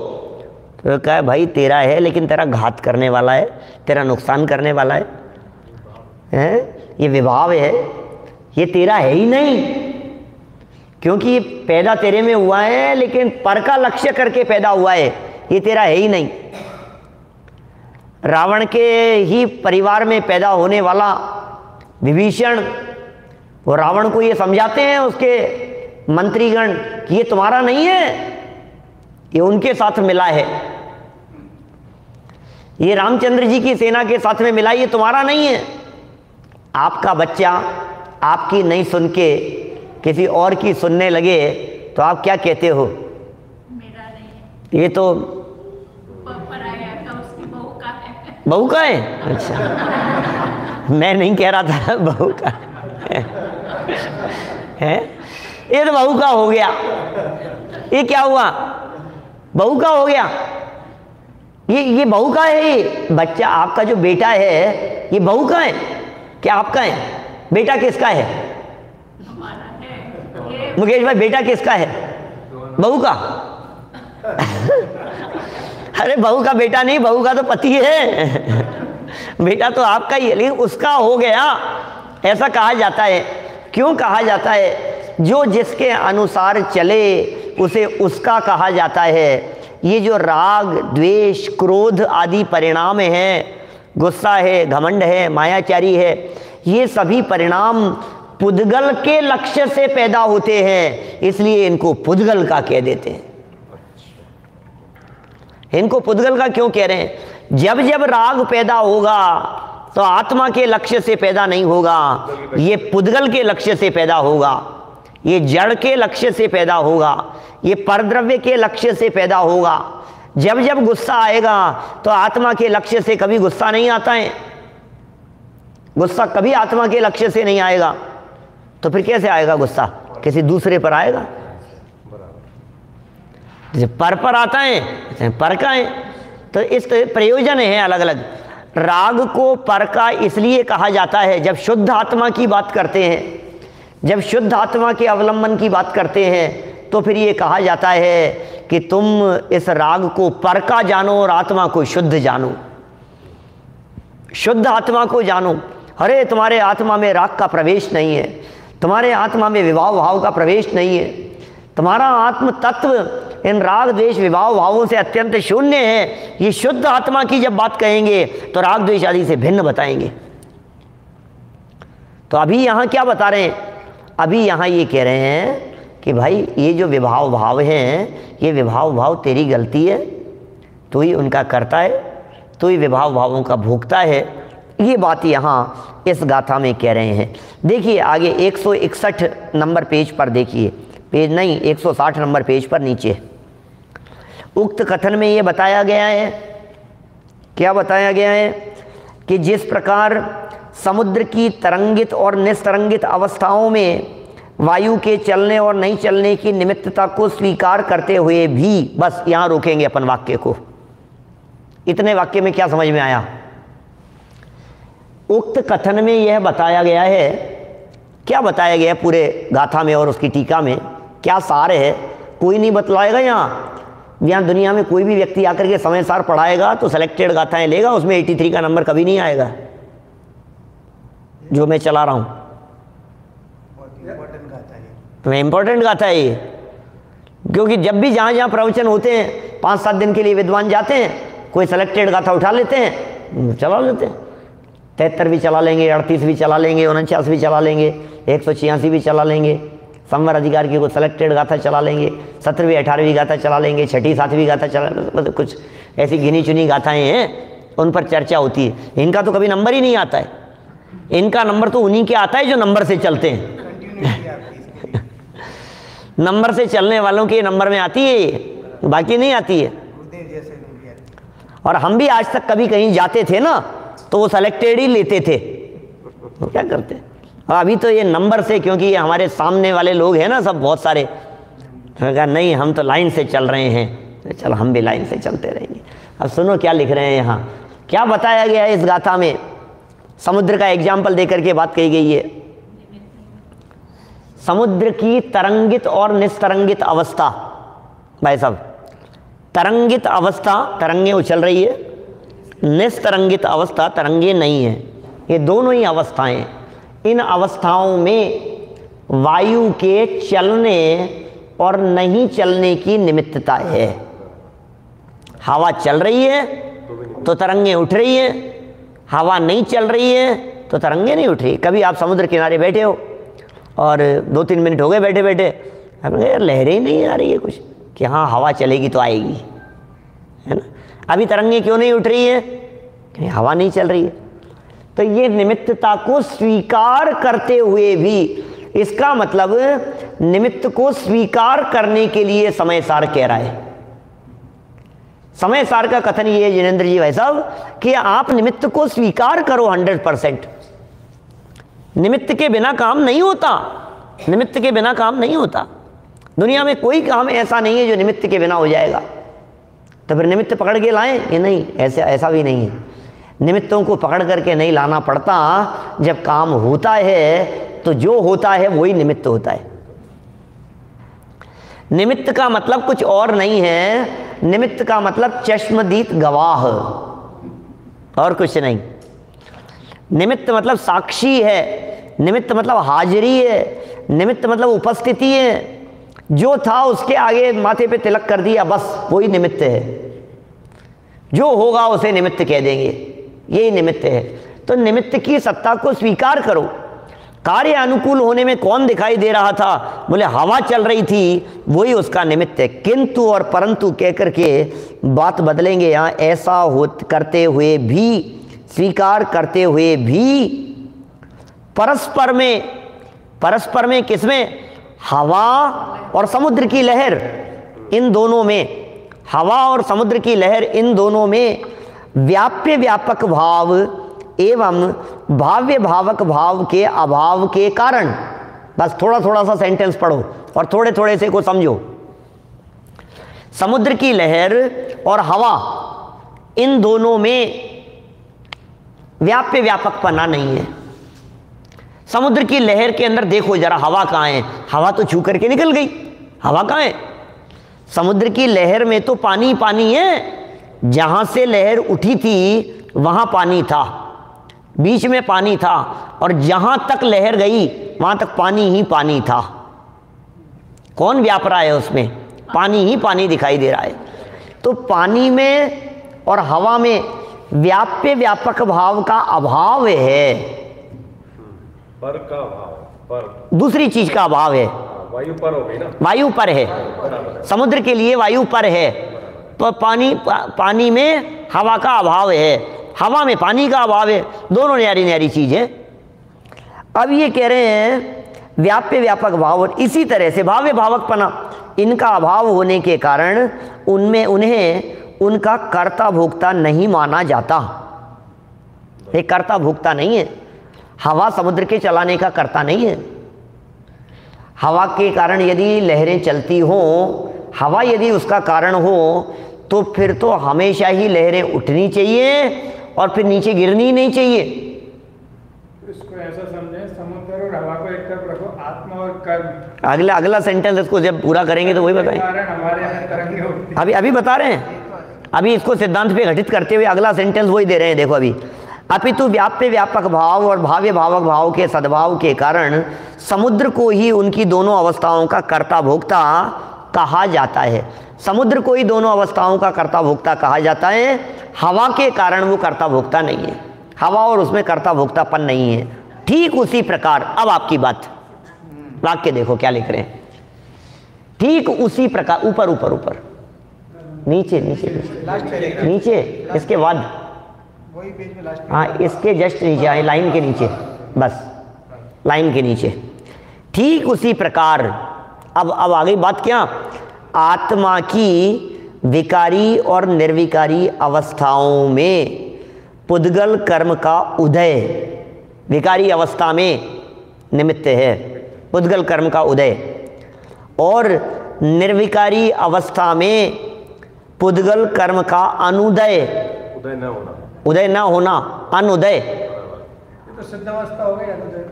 तो कहा भाई तेरा है लेकिन तेरा घात करने वाला है, तेरा नुकसान करने वाला है, ये विभाव है, ये तेरा है ही नहीं। क्योंकि ये पैदा तेरे में हुआ है लेकिन पर का लक्ष्य करके पैदा हुआ है, ये तेरा है ही नहीं। रावण के ही परिवार में पैदा होने वाला विभीषण, वो रावण को ये समझाते हैं उसके मंत्रीगण कि ये तुम्हारा नहीं है, ये उनके साथ मिला है। ये रामचंद्र जी की सेना के साथ में मिला, ये तुम्हारा नहीं है। आपका बच्चा आपकी नहीं सुन के किसी और की सुनने लगे तो आप क्या कहते हो? मेरा नहीं है, ये तो पराया का, उसकी बहू का है। बहू का है? अच्छा मैं नहीं कह रहा था बहू का है। ये तो बहू का हो गया। ये क्या हुआ? बहू का हो गया। ये बहू का है। ये बच्चा आपका जो बेटा है ये बहू का है क्या आपका है? बेटा किसका है? हमारा है। मुकेश भाई बेटा किसका है? बहू का। अरे बहू का बेटा नहीं, बहू का तो पति है। बेटा तो आपका ही है लेकिन उसका हो गया, ऐसा कहा जाता है। क्यों कहा जाता है? जो जिसके अनुसार चले उसे उसका कहा जाता है। ये जो राग द्वेष क्रोध आदि परिणाम हैं, गुस्सा है, घमंड है, मायाचारी है, ये सभी परिणाम पुद्गल के लक्ष्य से पैदा होते हैं, इसलिए इनको पुद्गल का कह देते हैं। इनको पुद्गल का क्यों कह रहे हैं? जब जब राग पैदा होगा तो आत्मा के लक्ष्य से पैदा नहीं होगा, ये पुद्गल के लक्ष्य से पैदा होगा, ये जड़ के लक्ष्य से पैदा होगा, ये परद्रव्य के लक्ष्य से पैदा होगा। जब जब गुस्सा आएगा तो आत्मा के लक्ष्य से कभी गुस्सा नहीं आता है, गुस्सा कभी आत्मा के लक्ष्य से नहीं आएगा। तो फिर कैसे आएगा गुस्सा? किसी दूसरे पर आएगा। जैसे पर आता है, पर का है, तो इस प्रयोजन है अलग अलग। राग को पर का इसलिए कहा जाता है जब शुद्ध आत्मा की बात करते हैं, जब शुद्ध आत्मा के अवलंबन की बात करते हैं तो फिर ये कहा जाता है कि तुम इस राग को पर का जानो और आत्मा को शुद्ध जानो, शुद्ध आत्मा को जानो। अरे तुम्हारे आत्मा में राग का प्रवेश नहीं है, तुम्हारे आत्मा में विभाव भाव का प्रवेश नहीं है, तुम्हारा आत्म तत्व इन राग द्वेष विभाव भावों से अत्यंत शून्य है। ये शुद्ध आत्मा की जब बात कहेंगे तो राग द्वेष आदि से भिन्न बताएंगे। तो अभी यहाँ क्या बता रहे हैं? अभी यहाँ ये कह रहे हैं कि भाई ये जो विभाव भाव हैं, ये विभाव भाव तेरी गलती है, तू ही उनका करता है, तू ही विभाव भावों का भोगता है। ये बात यहाँ इस गाथा में कह रहे हैं। देखिए आगे 161 नंबर पेज पर देखिए, पेज नहीं 160 नंबर पेज पर नीचे उक्त कथन में ये बताया गया है, क्या बताया गया है कि जिस प्रकार समुद्र की तरंगित और निस्तरंगित अवस्थाओं में वायु के चलने और नहीं चलने की निमित्तता को स्वीकार करते हुए भी, बस यहाँ रोकेंगे अपन वाक्य को। इतने वाक्य में क्या समझ में आया? उक्त कथन में यह बताया गया है, क्या बताया गया पूरे गाथा में और उसकी टीका में, क्या सार है? कोई नहीं बतलाएगा। यहाँ दुनिया में कोई भी व्यक्ति आकर के समय सार पढ़ाएगा तो सेलेक्टेड गाथाएं लेगा, उसमें 83 का नंबर कभी नहीं आएगा जो मैं चला रहा हूँ। इम्पोर्टेंट गाथा है ये, क्योंकि जब भी जहाँ जहाँ प्रवचन होते हैं 5-7 दिन के लिए विद्वान जाते हैं, कोई सेलेक्टेड गाथा उठा लेते हैं, चला लेते हैं। 73 भी चला लेंगे, 38 भी चला लेंगे, 49 भी चला लेंगे, 186 भी चला लेंगे, संवर अधिकार की कोई सेलेक्टेड गाथा चला लेंगे, 17वीं 18वीं गाथा चला लेंगे, 6ठी 7वीं गाथा चला, मतलब कुछ ऐसी गिनी चुनी गाथाएं हैं उन पर चर्चा होती है। इनका तो कभी नंबर ही नहीं आता है, इनका नंबर तो उन्हीं के आता है जो नंबर से चलते हैं। नंबर से चलने वालों के नंबर में आती है, बाकी नहीं आती है। और हम भी आज तक कभी कहीं जाते थे ना तो वो सेलेक्टेड ही लेते थे, वो क्या करते। अभी तो ये नंबर से, क्योंकि ये हमारे सामने वाले लोग हैं ना सब बहुत सारे, तो कहा नहीं हम तो लाइन से चल रहे हैं, तो चलो हम भी लाइन से चलते रहेंगे। अब सुनो क्या लिख रहे हैं यहाँ, क्या बताया गया है इस गाथा में। समुद्र का एग्जाम्पल देकर के बात कही गई है। समुद्र की तरंगित और निस्तरंगित अवस्था, भाई साहब, तरंगित अवस्था तरंगे उछल रही है, निस्तरंगित अवस्था तरंगे नहीं है, ये दोनों ही अवस्थाएं। इन अवस्थाओं में वायु के चलने और नहीं चलने की निमित्तता है। हवा चल रही है तो तरंगे उठ रही है, हवा नहीं चल रही है तो तरंगे नहीं उठ रही। कभी आप समुद्र किनारे बैठे हो और 2-3 मिनट हो गए बैठे बैठे, यार लहरें ही नहीं आ रही है कुछ, कि हाँ हवा चलेगी तो आएगी, है ना। अभी तरंगे क्यों नहीं उठ रही है? कि हवा नहीं चल रही है। तो ये निमित्तता को स्वीकार करते हुए भी, इसका मतलब निमित्त को स्वीकार करने के लिए समय सार कह रहा है। समय सार का कथन ये है जिनेंद्र जी भाई साहब, कि आप निमित्त को स्वीकार करो 100%। निमित्त के बिना काम नहीं होता, निमित्त के बिना काम नहीं होता। दुनिया में कोई काम ऐसा नहीं है जो निमित्त के बिना हो जाएगा। तो फिर निमित्त पकड़ के लाएं? ये नहीं, ऐसा भी नहीं है। निमित्तों को पकड़ करके नहीं लाना पड़ता। जब काम होता है तो जो होता है वही निमित्त होता है। निमित्त का मतलब कुछ और नहीं है, निमित्त का मतलब चश्मदीद गवाह, और कुछ नहीं। निमित्त मतलब साक्षी है, निमित्त मतलब हाजिरी है, निमित्त मतलब उपस्थिति है। जो था उसके आगे माथे पे तिलक कर दिया, बस वही निमित्त है। जो होगा उसे निमित्त कह देंगे, यही निमित्त है। तो निमित्त की सत्ता को स्वीकार करो। कार्य अनुकूल होने में कौन दिखाई दे रहा था? बोले हवा चल रही थी, वही उसका निमित्त है। किंतु और परंतु कह करके बात बदलेंगे यहाँ। ऐसा हो करते हुए भी, स्वीकार करते हुए भी, परस्पर में किसमें? हवा और समुद्र की लहर, इन दोनों में, हवा और समुद्र की लहर, इन दोनों में व्याप्य व्यापक भाव एवं भाव्य भावक भाव के अभाव के कारण, बस थोड़ा थोड़ा सा सेंटेंस पढ़ो और थोड़े थोड़े से को समझो। समुद्र की लहर और हवा, इन दोनों में व्याप्य व्यापकपना नहीं है। समुद्र की लहर के अंदर देखो जरा, हवा कहाँ है? हवा तो छू करके निकल गई, हवा कहाँ है? समुद्र की लहर में तो पानी पानी है, जहाँ से लहर उठी थी वहाँ पानी था, बीच में पानी था, और जहाँ तक लहर गई वहाँ तक पानी ही पानी था। कौन व्याप रहा है उसमें? पानी ही पानी दिखाई दे रहा है। तो पानी में और हवा में व्याप्य व्यापक भाव का अभाव है, पर का भाव, पर दूसरी चीज का अभाव है। वायु पर हो गई ना, वायु पर है, समुद्र के लिए वायु पर है, तो पानी में हवा का अभाव है, हवा में पानी का अभाव है, दोनों न्यारी न्यारी चीज है। अब ये कह रहे हैं व्याप्य व्यापक भाव, और इसी तरह से भाव्य भावकपना, इनका अभाव होने के कारण उनमें उन्हें उनका कर्ता भोक्ता नहीं माना जाता। ये कर्ता भोक्ता नहीं है। हवा समुद्र के चलाने का कर्ता नहीं है। हवा के कारण यदि लहरें चलती हों, हवा यदि उसका कारण हो, तो फिर तो हमेशा ही लहरें उठनी चाहिए और फिर नीचे गिरनी ही नहीं चाहिए। इसको ऐसा समझें, समुद्र और हवा को एक तरफ रखो, आत्मा और कर्म। अगला सेंटेंस इसको जब पूरा करेंगे तो वही बताएं। हमारे यहाँ तरंगे उठती। अभी बता रहे हैं, अभी इसको सिद्धांत पे घटित करते हुए अगला सेंटेंस वही दे रहे हैं। देखो अभी, अपितु व्याप्य व्यापक भाव और भाव्य भावक भाव के सद्भाव के कारण समुद्र को ही उनकी दोनों अवस्थाओं का कर्ता भोक्ता कहा जाता है। समुद्र को ही दोनों अवस्थाओं का कर्ता भोक्ता कहा जाता है। हवा के कारण वो कर्ता भोक्ता नहीं है, हवा और उसमें कर्ता भोक्तापन नहीं है। ठीक उसी प्रकार, अब आपकी बात, वाक्य देखो क्या लिख रहे हैं। ठीक उसी प्रकार, ऊपर ऊपर ऊपर, नीचे नीचे नीचे, नीचे इसके बाद, हाँ इसके जस्ट नीचे आए, लाइन के नीचे, बस लाइन के नीचे। ठीक उसी प्रकार, अब आ गई बात क्या? आत्मा की विकारी और निर्विकारी अवस्थाओं में पुद्गल कर्म का उदय विकारी अवस्था में निमित्त है, पुद्गल कर्म का उदय, और निर्विकारी अवस्था में पुद्गल कर्म का अनुदय, उदय न होना, उदय न होना, अनुदय। ये तो सिद्ध अवस्था हो गई, अनुदय।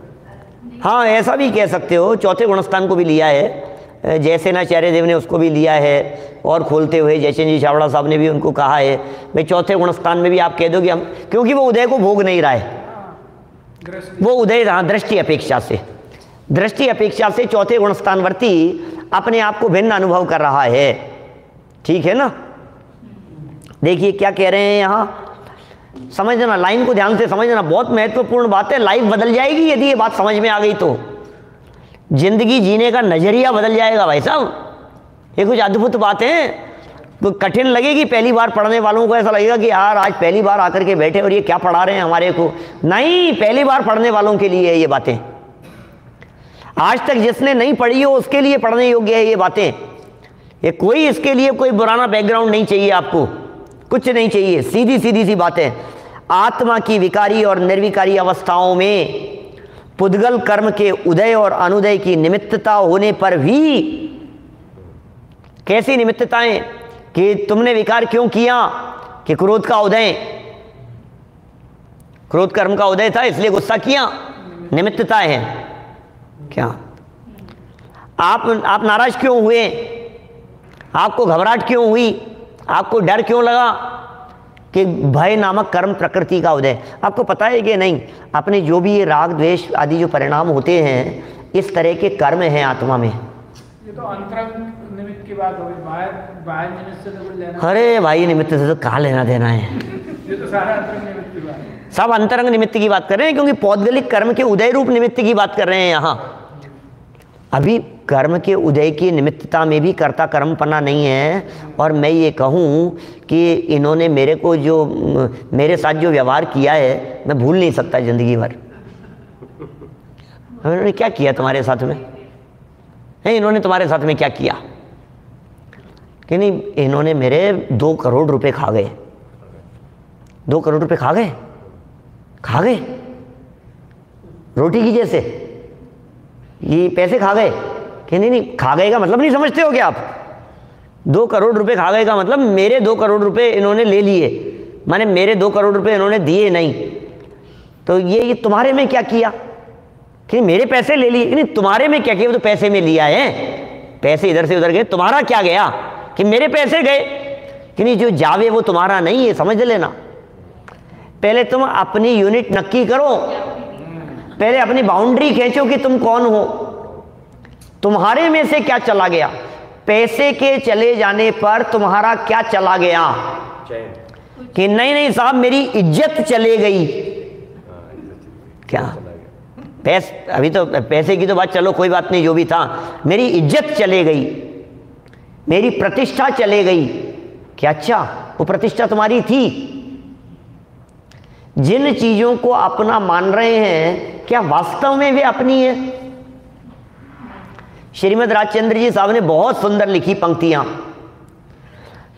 हाँ ऐसा भी कह सकते हो। चौथे गुणस्थान को भी लिया है, जैसे नाचार्य देव ने उसको भी लिया है, और खोलते हुए जयचंद जी छाबड़ा साहब ने भी उनको कहा है भाई चौथे गुणस्थान में भी आप कह दो कि हम, क्योंकि वो उदय को भोग नहीं रहा है, वो उदय रहा दृष्टि अपेक्षा से, दृष्टि अपेक्षा से चौथे गुणस्थानवर्ती अपने आप को भिन्न अनुभव कर रहा है। ठीक है ना? देखिए क्या कह रहे हैं यहाँ, समझना, लाइन को ध्यान से समझना, बहुत महत्वपूर्ण बात है। लाइफ बदल जाएगी यदि ये बात समझ में आ गई तो, जिंदगी जीने का नजरिया बदल जाएगा भाई साहब। ये कुछ अद्भुत बात है। तो कठिन लगेगी पहली बार पढ़ने वालों को, ऐसा लगेगा कि यार आज पहली बार आकर के बैठे और ये क्या पढ़ा रहे हैं हमारे को। नहीं, पहली बार पढ़ने वालों के लिए है ये बातें। आज तक जिसने नहीं पढ़ी हो उसके लिए पढ़ने योग्य है ये बातें। ये कोई, इसके लिए कोई पुराना बैकग्राउंड नहीं चाहिए आपको, कुछ नहीं चाहिए, सीधी सीधी सी बातें। आत्मा की विकारी और निर्विकारी अवस्थाओं में पुद्गल कर्म के उदय और अनुदय की निमित्तता होने पर भी, कैसी निमित्तताएं, कि तुमने विकार क्यों किया, कि क्रोध का उदय, क्रोध कर्म का उदय था इसलिए गुस्सा किया, निमित्तताएं हैं। क्या आप नाराज क्यों हुए, आपको घबराहट क्यों हुई, आपको डर क्यों लगा, कि भय नामक कर्म प्रकृति का उदय। आपको पता है कि नहीं, अपने जो भी ये राग द्वेष आदि जो परिणाम होते हैं, इस तरह के कर्म हैं आत्मा में। ये तो अंतरंग निमित्त की बात हो गई, बाहर निमित्त से तो कुछ लेना। अरे भाई निमित्त से तो कहाँ लेना देना है, ये तो सारा अंतरंग निमित्त की बात है। सब अंतरंग निमित्त की बात कर रहे हैं, क्योंकि पौद्गलिक कर्म के उदय रूप निमित्त की बात कर रहे हैं यहाँ। अभी कर्म के उदय की निमित्तता में भी कर्ता कर्मपना नहीं है। और मैं ये कहूँ कि इन्होंने मेरे को जो, मेरे साथ जो व्यवहार किया है, मैं भूल नहीं सकता ज़िंदगी भर। इन्होंने क्या किया तुम्हारे साथ में, नहीं इन्होंने तुम्हारे साथ में क्या किया, कि नहीं इन्होंने मेरे 2 करोड़ रुपए खा गए, 2 करोड़ रुपए खा गए, खा गए रोटी की जैसे, ये पैसे खा गए, कि नहीं खा गए का मतलब नहीं समझते हो क्या आप? 2 करोड़ रुपए खा गए का मतलब मेरे 2 करोड़ रुपए इन्होंने ले लिए, माने मेरे 2 करोड़ रुपए इन्होंने दिए नहीं। तो ये तुम्हारे में क्या किया, कि मेरे पैसे ले लिए, नहीं तुम्हारे में क्या किया, वो तो पैसे में लिया है। पैसे इधर से उधर गए, तुम्हारा क्या गया कि मेरे पैसे गए, कि नहीं, जो जावे वो तुम्हारा नहीं है, समझ लेना। पहले तुम अपनी यूनिट नक्की करो, पहले अपनी बाउंड्री खींचो कि तुम कौन हो, तुम्हारे में से क्या चला गया। पैसे के चले जाने पर तुम्हारा क्या चला गया कि नहीं नहीं साहब मेरी इज्जत चले गई। क्या अभी तो पैसे की तो बात चलो कोई बात नहीं, जो भी था, मेरी इज्जत चले गई, मेरी प्रतिष्ठा चले गई। क्या अच्छा, वो प्रतिष्ठा तुम्हारी थी। जिन चीजों को अपना मान रहे हैं क्या वास्तव में वे अपनी है? श्रीमद् राजचंद्र जी साहब ने बहुत सुंदर लिखी पंक्तियां,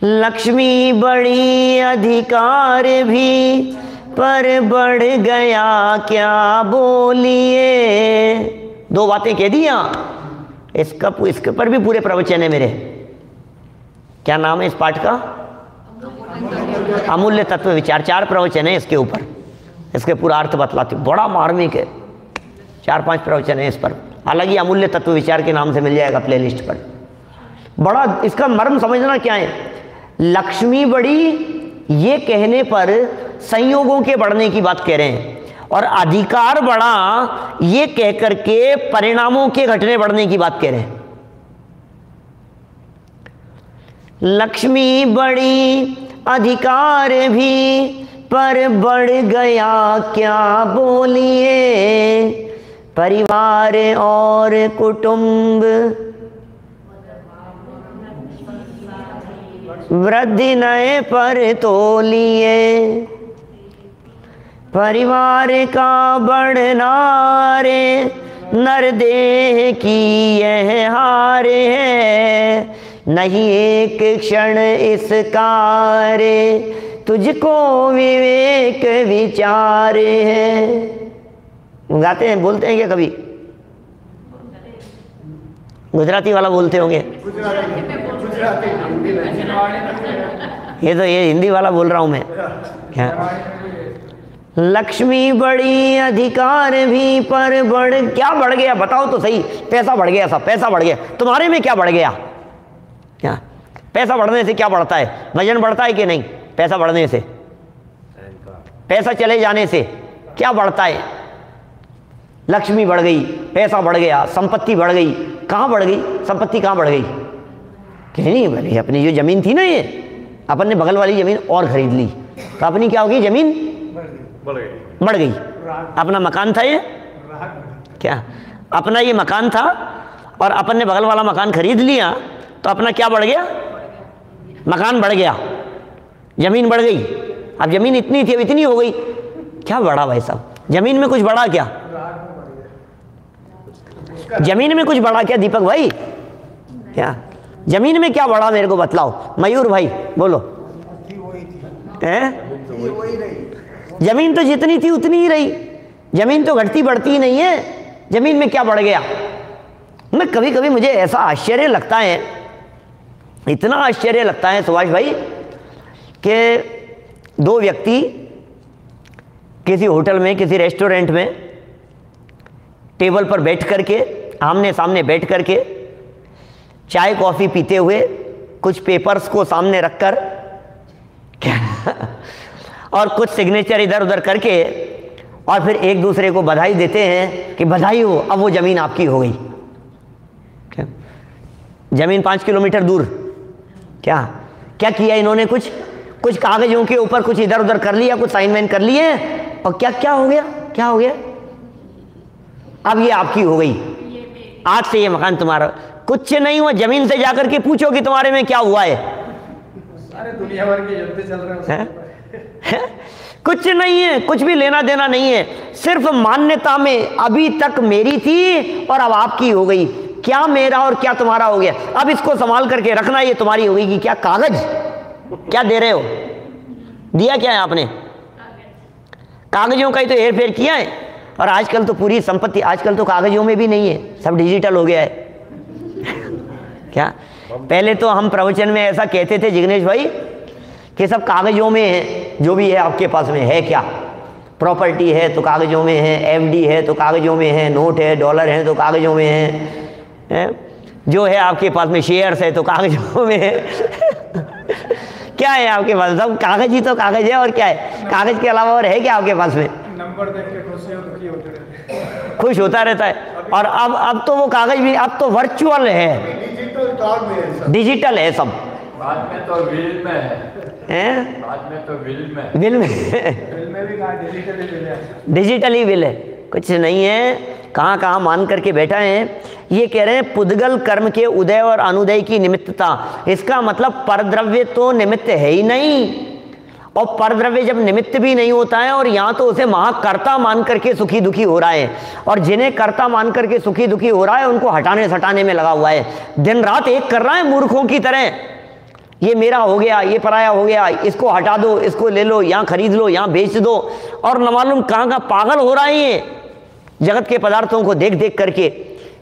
लक्ष्मी बड़ी अधिकार भी पर बढ़ गया क्या बोलिए। दो बातें कह दी यहाँ, इसके पर भी पूरे प्रवचन है मेरे। क्या नाम है इस पाठ का? अमूल्य तत्व विचार। 4 प्रवचन है इसके ऊपर, इसके पूरा अर्थ बतलाती, बड़ा मार्मिक है। 4-5 प्रवचन है इस पर, हालांकि अमूल्य तत्व विचार के नाम से मिल जाएगा प्लेलिस्ट पर। बड़ा इसका मर्म समझना क्या है। लक्ष्मी बड़ी ये कहने पर संयोगों के बढ़ने की बात कह रहे हैं, और अधिकार बढ़ा ये कह करके परिणामों के घटने बढ़ने की बात कह रहे हैं। लक्ष्मी बड़ी अधिकार भी पर बढ़ गया क्या बोलिए। परिवार और कुटुंब वृद्धि नए पर तोलिए। परिवार का बढ़ना रे नर देह की यह हार है। नहीं एक क्षण इस कार्य तुझको विवेक विचार है। गाते हैं, बोलते हैं क्या कभी? गुजराती वाला बोलते होंगे। ये हिंदी वाला बोल रहा हूं मैं। क्या? लक्ष्मी बड़ी अधिकार भी पर क्या बढ़ गया बताओ तो सही। पैसा बढ़ गया, सब पैसा बढ़ गया, तुम्हारे में क्या बढ़ गया? क्या पैसा बढ़ने से क्या बढ़ता है? वजन बढ़ता है कि नहीं? पैसा बढ़ने से, पैसा चले जाने से क्या बढ़ता है? लक्ष्मी बढ़ गई, पैसा बढ़ गया, संपत्ति बढ़ गई। कहाँ बढ़ गई संपत्ति? कहाँ बढ़ गई? कहीं नहीं बढ़ी। अपनी जो जमीन थी ना, ये अपन ने बगल वाली जमीन और खरीद ली तो अपनी क्या होगी? जमीन बढ़ गई। अपना मकान था ये, क्या अपना ये मकान था और अपन ने बगल वाला मकान खरीद लिया तो अपना क्या बढ़ गया? मकान बढ़ गया, जमीन बढ़ गई। अब जमीन इतनी थी अब इतनी हो गई। क्या बढ़ा भाई साहब? जमीन में कुछ बढ़ा क्या? जमीन में कुछ बढ़ा क्या दीपक भाई? क्या जमीन में क्या बढ़ा मेरे को बतलाओ। मयूर भाई बोलो। जमीन तो जितनी थी उतनी ही रही। जमीन तो घटती बढ़ती ही नहीं है। जमीन में क्या बढ़ गया? मैं कभी कभी मुझे ऐसा आश्चर्य लगता है, इतना आश्चर्य लगता है सुभाष भाई, कि 2 व्यक्ति किसी होटल में, किसी रेस्टोरेंट में टेबल पर बैठ करके, आमने सामने बैठ करके चाय कॉफ़ी पीते हुए, कुछ पेपर्स को सामने रखकर और कुछ सिग्नेचर इधर उधर करके, और फिर एक दूसरे को बधाई देते हैं कि बधाई हो, अब वो ज़मीन आपकी हो गई। क्या ज़मीन 5 किलोमीटर दूर। क्या क्या किया इन्होंने? कुछ कागजों के ऊपर कुछ इधर उधर कर लिया, कुछ साइन वाइन कर लिए, और क्या क्या हो गया? क्या हो गया? अब ये आपकी हो गई। आज से ये मकान तुम्हारा। कुछ नहीं हुआ। जमीन से जाकर के पूछो कि तुम्हारे में क्या हुआ है। सारे दुनिया भर के युद्ध चल रहे हैं। कुछ नहीं है, कुछ भी लेना देना नहीं है। सिर्फ मान्यता में अभी तक मेरी थी और अब आपकी हो गई। क्या मेरा और क्या तुम्हारा हो गया? अब इसको संभाल करके रखना, ये तुम्हारी हो गई। कि क्या कागज क्या दे रहे हो? दिया क्या है आपने? कागजों का ही तो हेर फेर किया है। और आजकल तो पूरी संपत्ति, आजकल तो कागजों में भी नहीं है, सब डिजिटल हो गया है। क्या पहले तो हम प्रवचन में ऐसा कहते थे जिग्नेश भाई कि सब कागजों में है, जो भी है आपके पास में है। क्या प्रॉपर्टी है तो कागजों में है, एफडी है तो कागजों में है, नोट है, डॉलर है तो कागजों में है, जो है आपके पास में शेयर्स है तो कागजों में है। क्या है आपके पास? सब कागज ही तो कागज है, और क्या है? कागज के अलावा और है क्या आपके पास में? नंबर देख के दुखी होते रहते हैं। खुश होता रहता है। और अब तो वो कागज भी अब तो वर्चुअल है, डिजिटल कार्ड में है सब। डिजिटल है सब। बाद में तो विल में है, बाद में तो विल में बिल में बिल में भी कहा डिजिटली बिल है। डिजिटली बिल है, कुछ नहीं है। कहाँ कहाँ मान करके बैठा है। ये कह रहे हैं पुद्गल कर्म के उदय और अनुदय की निमित्तता। इसका मतलब परद्रव्य तो निमित्त है ही नहीं, और परद्रव्य जब निमित्त भी नहीं होता है और यहाँ तो उसे महाकर्ता मान करके सुखी दुखी हो रहा है, और जिन्हें कर्ता मान करके सुखी दुखी हो रहा है उनको हटाने सटाने में लगा हुआ है। दिन रात एक कर रहा है मूर्खों की तरह। ये मेरा हो गया, ये पराया हो गया, इसको हटा दो, इसको ले लो, यहाँ खरीद लो, यहाँ बेच दो, और न मालूम कहाँ कहाँ पागल हो रहा है ये जगत के पदार्थों को देख देख करके।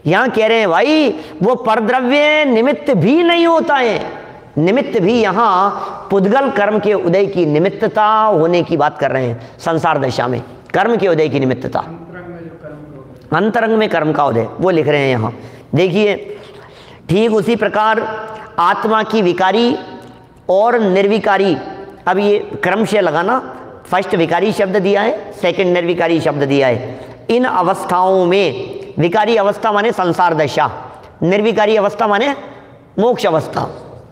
यहाँ कह रहे हैं भाई वो परद्रव्य निमित्त भी नहीं होता है। निमित्त भी यहाँ पुद्गल कर्म के उदय की निमित्तता होने की बात कर रहे हैं। संसार दशा में कर्म के उदय की निमित्तता, अंतरंग में कर्म का उदय, वो लिख रहे हैं यहाँ। देखिए ठीक उसी प्रकार आत्मा की विकारी और निर्विकारी, अब ये क्रम से लगाना, फर्स्ट विकारी शब्द दिया है, सेकंड निर्विकारी शब्द दिया है। इन अवस्थाओं में विकारी अवस्था माने संसार दशा, निर्विकारी अवस्था माने मोक्ष अवस्था,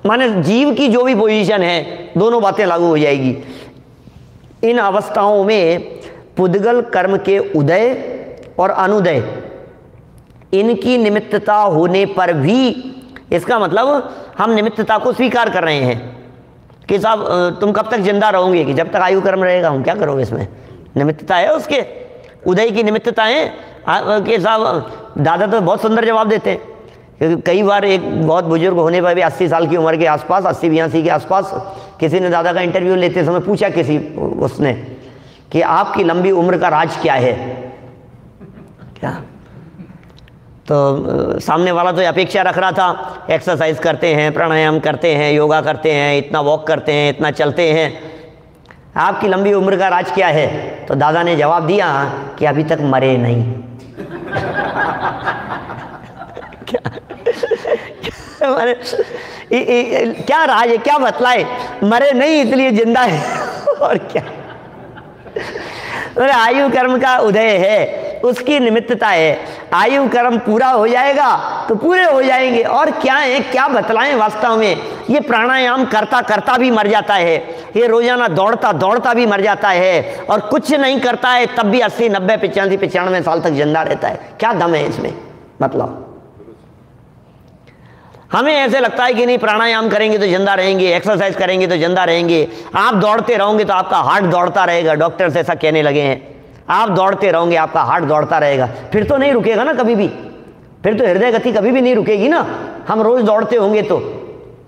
माने जीव की जो भी पोजीशन है, दोनों बातें लागू हो जाएगी। इन अवस्थाओं में पुद्गल कर्म के उदय और अनुदय, इनकी निमित्तता होने पर भी, इसका मतलब हम निमित्तता को स्वीकार कर रहे हैं कि साहब तुम कब तक जिंदा रहोगे, कि जब तक आयु कर्म रहेगा। हम क्या करोगे, इसमें निमित्तता है, उसके उदय की निमित्तता है कि साहब। दादा तो बहुत सुंदर जवाब देते हैं, क्योंकि कई बार एक बहुत बुजुर्ग होने पर भी 80 साल की उम्र के आसपास, 80-82 के आसपास, किसी ने दादा का इंटरव्यू लेते समय पूछा किसी उसने कि आपकी लंबी उम्र का राज क्या है, क्या? तो सामने वाला तो अपेक्षा रख रहा था, एक्सरसाइज करते हैं, प्राणायाम करते हैं, योगा करते हैं, इतना वॉक करते हैं, इतना चलते हैं, आपकी लंबी उम्र का राज क्या है? तो दादा ने जवाब दिया कि अभी तक मरे नहीं। क्या राज है, क्या बतलाए? मरे नहीं इसलिए जिंदा है, और क्या? आयु कर्म का उदय है, उसकी निमित्तता है। आयु कर्म पूरा हो जाएगा तो पूरे हो जाएंगे, और क्या है, क्या बतलाएं वास्तव में। ये प्राणायाम करता करता भी मर जाता है, ये रोजाना दौड़ता दौड़ता भी मर जाता है, और कुछ नहीं करता है तब भी 80, 90, 85, 95 साल तक जिंदा रहता है। क्या दम है इसमें? मतलब हमें ऐसे लगता है कि नहीं, प्राणायाम करेंगे तो जिंदा रहेंगे, एक्सरसाइज करेंगे तो जिंदा रहेंगे, आप दौड़ते रहोगे तो आपका हार्ट दौड़ता रहेगा। डॉक्टर्स ऐसा कहने लगे हैं, आप दौड़ते रहोगे आपका हार्ट दौड़ता रहेगा, फिर तो नहीं रुकेगा ना कभी भी, फिर तो हृदय गति कभी भी नहीं रुकेगी ना। हम रोज दौड़ते होंगे तो,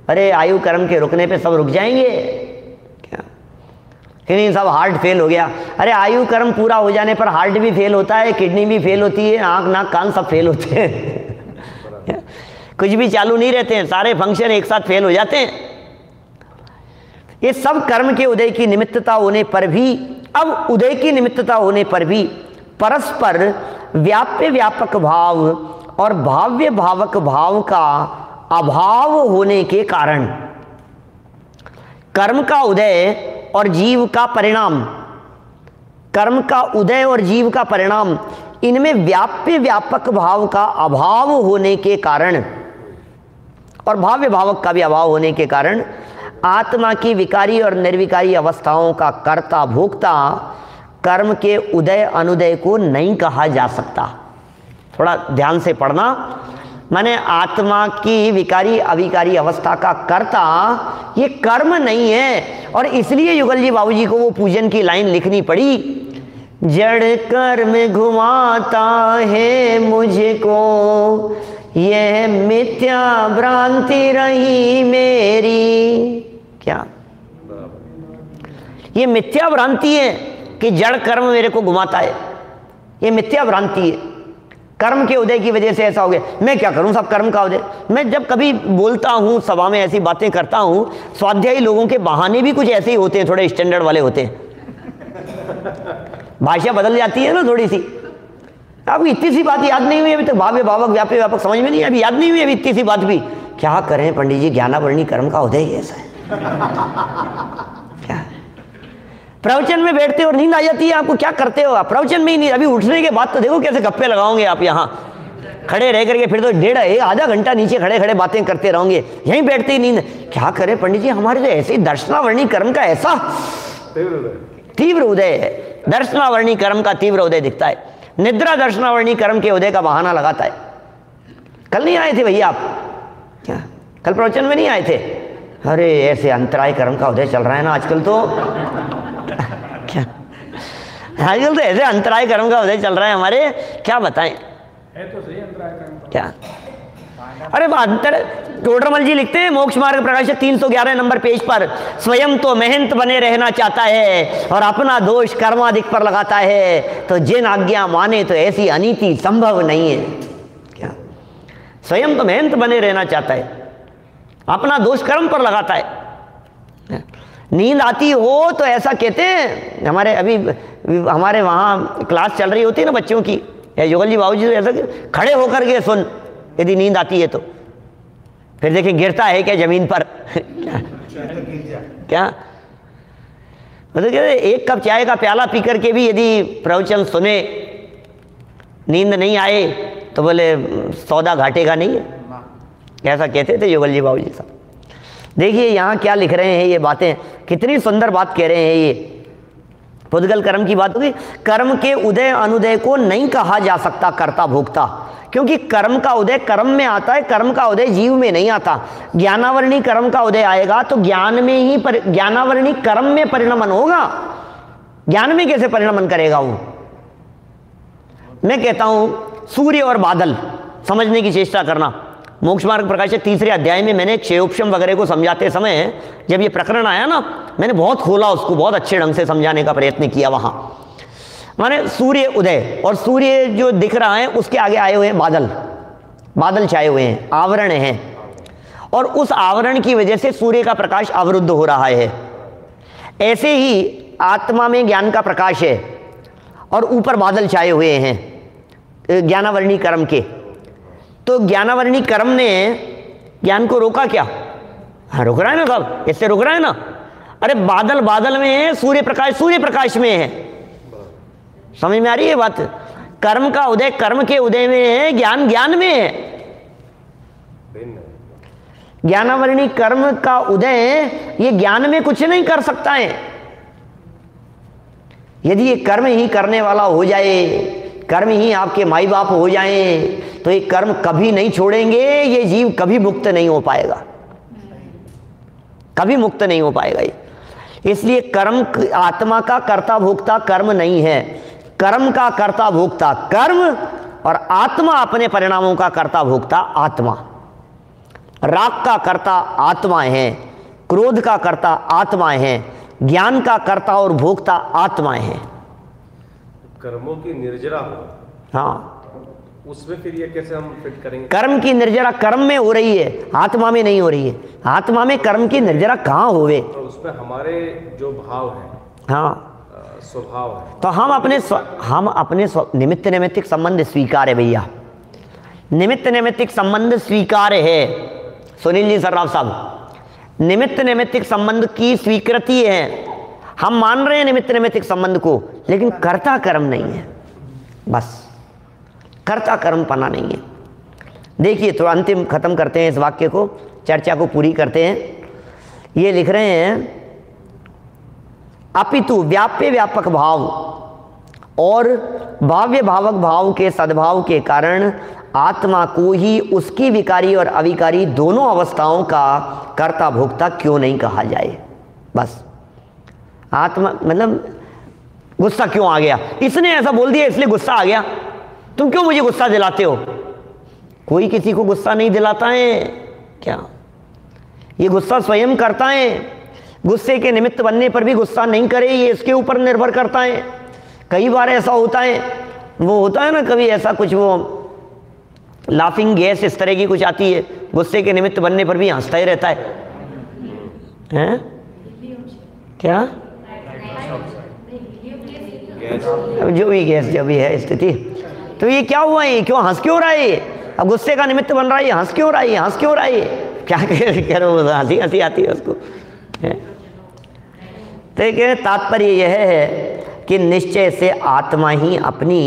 अरे आयु कर्म के रुकने पे सब रुक जाएंगे क्या? कि नहीं सब हार्ट फेल हो गया, अरे आयु कर्म पूरा हो जाने पर हार्ट भी फेल होता है, किडनी भी फेल होती है, आँख नाक कान सब फेल होते हैं। कुछ भी चालू नहीं रहते हैं, सारे फंक्शन एक साथ फेल हो जाते हैं। ये सब कर्म के उदय की निमित्तता होने पर भी, अब उदय की निमित्तता होने पर भी परस्पर व्याप्य व्यापक भाव और भाव्य भावक भाव का अभाव होने के कारण कर्म का उदय और जीव का परिणाम, कर्म का उदय और जीव का परिणाम, इनमें व्याप्य व्यापक भाव का अभाव होने के कारण और भाव्य भावक का भी अभाव होने के कारण आत्मा की विकारी और निर्विकारी अवस्थाओं का कर्ता भोक्ता कर्म के उदय अनुदय को नहीं कहा जा सकता। थोड़ा ध्यान से पढ़ना, माने आत्मा की विकारी अविकारी अवस्था का कर्ता ये कर्म नहीं है, और इसलिए युगल जी बाबूजी को वो पूजन की लाइन लिखनी पड़ी, जड़ कर्म घुमाता है मुझको, यह मिथ्या भ्रांति रही मेरी। क्या ये मिथ्या भ्रांति है कि जड़ कर्म मेरे को घुमाता है, ये मिथ्या भ्रांति है। कर्म के उदय की वजह से ऐसा हो गया, मैं क्या करूं, सब कर्म का उदय। मैं जब कभी बोलता हूं, सभा में ऐसी बातें करता हूं, स्वाध्यायी लोगों के बहाने भी कुछ ऐसे ही होते हैं, थोड़े स्टैंडर्ड वाले होते हैं, भाषा बदल जाती है ना थोड़ी सी। आपको इतनी सी बात याद नहीं हुई अभी तक? भाव्य भावक व्याप्य व्यापक समझ में नहीं, अभी याद नहीं हुई अभी इतनी सी बात भी? क्या करें पंडित जी, ज्ञानावर्णी कर्म का उदय ही ऐसा है। क्या प्रवचन में बैठते हो और नींद आ जाती है आपको, क्या करते हो आप? प्रवचन में ही नींद, अभी उठने के बाद तो देखो कैसे गप्पे लगाओगे आप यहाँ खड़े रह करके, फिर तो आधा घंटा नीचे खड़े खड़े बातें करते रहोगे, यहीं बैठते ही नींद। क्या करें पंडित जी, हमारे तो ऐसे ही दर्शनावर्णी कर्म का ऐसा तीव्र उदय है, दर्शनावर्णी कर्म का तीव्र उदय दिखता है। निद्रा दर्शनावर्णी कर्म के उदय का बहाना लगाता है। कल नहीं आए थे भैया आप? क्या कल प्रवचन में नहीं आए थे? अरे ऐसे अंतराय कर्म का उदय चल रहा है ना आजकल, तो क्या आजकल तो ऐसे अंतराय कर्म का उदय चल रहा है हमारे, क्या बताएं। है तो सही अंतराय कर्म का। क्या अरे अंतर टोडरमल जी लिखते हैं मोक्ष मार्ग प्रकाशक 311 नंबर पेज पर, स्वयं तो मेहनत बने रहना चाहता है और अपना दोष कर्माधिक पर लगाता है, तो जिन आज्ञा माने तो ऐसी अनीति संभव नहीं है। क्या स्वयं तो मेहनत बने रहना चाहता है, अपना दोष कर्म पर लगाता है। नींद आती हो तो ऐसा कहते हैं, हमारे वहाँ क्लास चल रही होती है ना बच्चों की, युगल जी बाबू जी तो ऐसा खड़े होकर के सुन, यदि नींद आती है तो फिर देखें गिरता है क्या जमीन पर। क्या मतलब कहते एक कप चाय का प्याला पी करके भी यदि प्रवचन सुने, नींद नहीं आए तो बोले सौदा घाटेगा नहीं है, ऐसा कहते थे युगल जी बाबू जी साहब। देखिए यहाँ क्या लिख रहे हैं, ये बातें कितनी सुंदर बात कह रहे हैं। ये पुद्गल कर्म की बात होगी। कर्म के उदय अनुदय को नहीं कहा जा सकता कर्ता भोक्ता, क्योंकि कर्म का उदय कर्म में आता है, कर्म का उदय जीव में नहीं आता। ज्ञानावर्णी कर्म का उदय आएगा तो ज्ञान में ही ज्ञानावर्णी कर्म में परिणमन होगा, ज्ञान में कैसे परिणमन करेगा वो? मैं कहता हूं सूर्य और बादल समझने की चेष्टा करना। मोक्ष मार्ग प्रकाशक 3 अध्याय में मैंने क्षेयोपशम वगैरह को समझाते समय जब ये प्रकरण आया ना, मैंने बहुत खोला उसको, बहुत अच्छे ढंग से समझाने का प्रयत्न किया। वहां माने सूर्य उदय, और सूर्य जो दिख रहा है उसके आगे आए हुए हैं बादल, बादल छाए हुए हैं, आवरण हैं, और उस आवरण की वजह से सूर्य का प्रकाश अवरुद्ध हो रहा है। ऐसे ही आत्मा में ज्ञान का प्रकाश है और ऊपर बादल छाए हुए हैं ज्ञानावर्णी कर्म के। तो ज्ञानावर्णी कर्म ने ज्ञान को रोका क्या? हाँ रोक रहा है ना साहब, इससे रोक रहा है ना। अरे बादल बादल में है, सूर्य प्रकाश में है। समझ में आ रही है बात? कर्म का उदय कर्म के उदय में है, ज्ञान ज्ञान में है। ज्ञानावर्णी कर्म का उदय ये ज्ञान में कुछ नहीं कर सकता है। यदि ये कर्म ही करने वाला हो जाए, कर्म ही आपके माई बाप हो जाएं, तो ये कर्म कभी नहीं छोड़ेंगे, ये जीव कभी मुक्त नहीं हो पाएगा, कभी मुक्त नहीं हो पाएगा ये। इसलिए कर्म आत्मा का कर्ता भोक्ता कर्म नहीं है, कर्म का कर्ता भोक्ता कर्म, और आत्मा अपने परिणामों का कर्ता भोक्ता आत्मा। राग का कर्ता आत्मा है, क्रोध का कर्ता आत्मा है, ज्ञान का कर्ता और भोक्ता आत्मा है। कर्मों की निर्जरा हो, हाँ उसमें फिर ये कैसे हम फिट करेंगे? कर्म की निर्जरा कर्म में हो रही है, आत्मा में नहीं हो रही है। आत्मा में कर्म की निर्जरा कहाँ होवे? तो उसमें हमारे जो भाव है, हाँ स्वभाव है, तो हम अपने निमित्त नैमित्तिक संबंध स्वीकार है भैया, निमित्त नैमित्तिक संबंध स्वीकार है। सुनील जी सर्राफ साहब, निमित्त नैमित्तिक संबंध की स्वीकृति है, हम मान रहे हैं निमित्त नैमित्तिक संबंध को, लेकिन कर्ता कर्म नहीं है। बस कर्ता कर्म पना नहीं है। देखिए थोड़ा अंतिम खत्म करते हैं इस वाक्य को, चर्चा को पूरी करते हैं। ये लिख रहे हैं अपितु व्याप्य व्यापक भाव और भाव्य भावक भाव के सद्भाव के कारण आत्मा को ही उसकी विकारी और अविकारी दोनों अवस्थाओं का कर्ता भोक्ता क्यों नहीं कहा जाए? बस आत्मा मतलब गुस्सा क्यों आ गया? इसने ऐसा बोल दिया इसलिए गुस्सा आ गया। तुम क्यों मुझे गुस्सा दिलाते हो? कोई किसी को गुस्सा नहीं दिलाता है क्या? ये गुस्सा स्वयं करता है। गुस्से के निमित्त बनने पर भी गुस्सा नहीं करे, ये इसके ऊपर निर्भर करता है। कई बार ऐसा होता है, वो होता है ना कभी ऐसा कुछ, वो लाफिंग गैस इस तरह की कुछ आती है, गुस्से के निमित्त बनने पर भी हंसता ही रहता है। हैं? क्या? अब जो भी गैस जो भी है स्थिति, तो ये क्या हुआ, ये क्यों हंस क्यों रहा है, अब गुस्से का निमित्त बन रहा है, हंस क्यों रहा है, हंस क्यों रहा है, क्या कह रहे हो, हंसी हंसी आती है उसको। तो ये तात्पर्य यह है कि निश्चय से आत्मा ही अपनी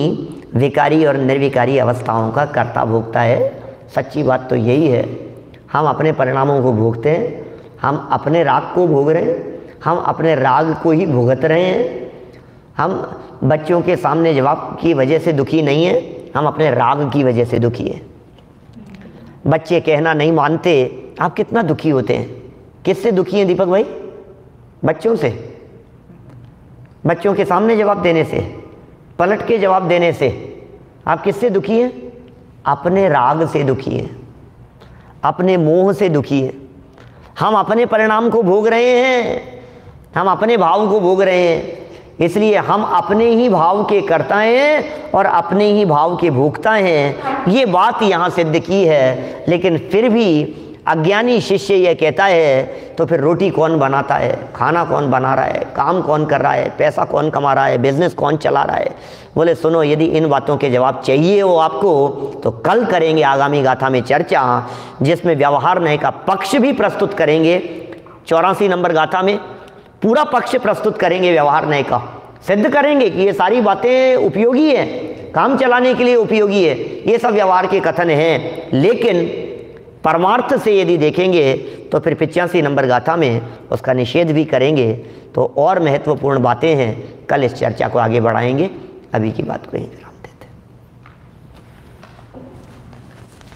विकारी और निर्विकारी अवस्थाओं का कर्ता भोगता है। सच्ची बात तो यही है, हम अपने परिणामों को भोगते हैं, हम अपने राग को भोग रहे हैं, हम अपने राग को ही भुगत रहे हैं। हम बच्चों के सामने जवाब की वजह से दुखी नहीं है, हम अपने राग की वजह से दुखी हैं। बच्चे कहना नहीं मानते, आप कितना दुखी होते हैं, किससे दुखी हैं दीपक भाई? बच्चों से, बच्चों के सामने जवाब देने से, पलट के जवाब देने से। आप किससे दुखी हैं? अपने राग से दुखी हैं, अपने मोह से दुखी हैं। हम अपने परिणाम को भोग रहे हैं, हम अपने भाव को भोग रहे हैं, इसलिए हम अपने ही भाव के कर्ता हैं और अपने ही भाव के भोक्ता हैं। ये बात यहाँ सिद्ध की है, लेकिन फिर भी अज्ञानी शिष्य ये कहता है तो फिर रोटी कौन बनाता है, खाना कौन बना रहा है, काम कौन कर रहा है, पैसा कौन कमा रहा है, बिजनेस कौन चला रहा है? बोले सुनो, यदि इन बातों के जवाब चाहिए हो आपको तो कल करेंगे आगामी गाथा में चर्चा, जिसमें व्यवहार न्याय का पक्ष भी प्रस्तुत करेंगे। 84 नंबर गाथा में पूरा पक्ष प्रस्तुत करेंगे व्यवहार न्याय का, सिद्ध करेंगे कि ये सारी बातें उपयोगी है, काम चलाने के लिए उपयोगी है, ये सब व्यवहार के कथन हैं। लेकिन परमार्थ से यदि देखेंगे तो फिर 85 नंबर गाथा में उसका निषेध भी करेंगे। तो और महत्वपूर्ण बातें हैं, कल इस चर्चा को आगे बढ़ाएंगे। अभी की बात को यहीं विराम देते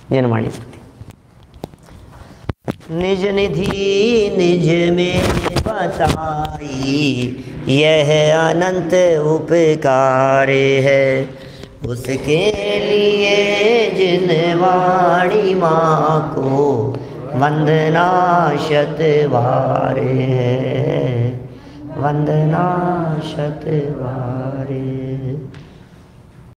हैं। जनवाणी निज निधि निज में बताई, यह अनंत उपकार है, उसके लिए जिन वाणी माँ को वंदना शतवार है, वंदना शतवार।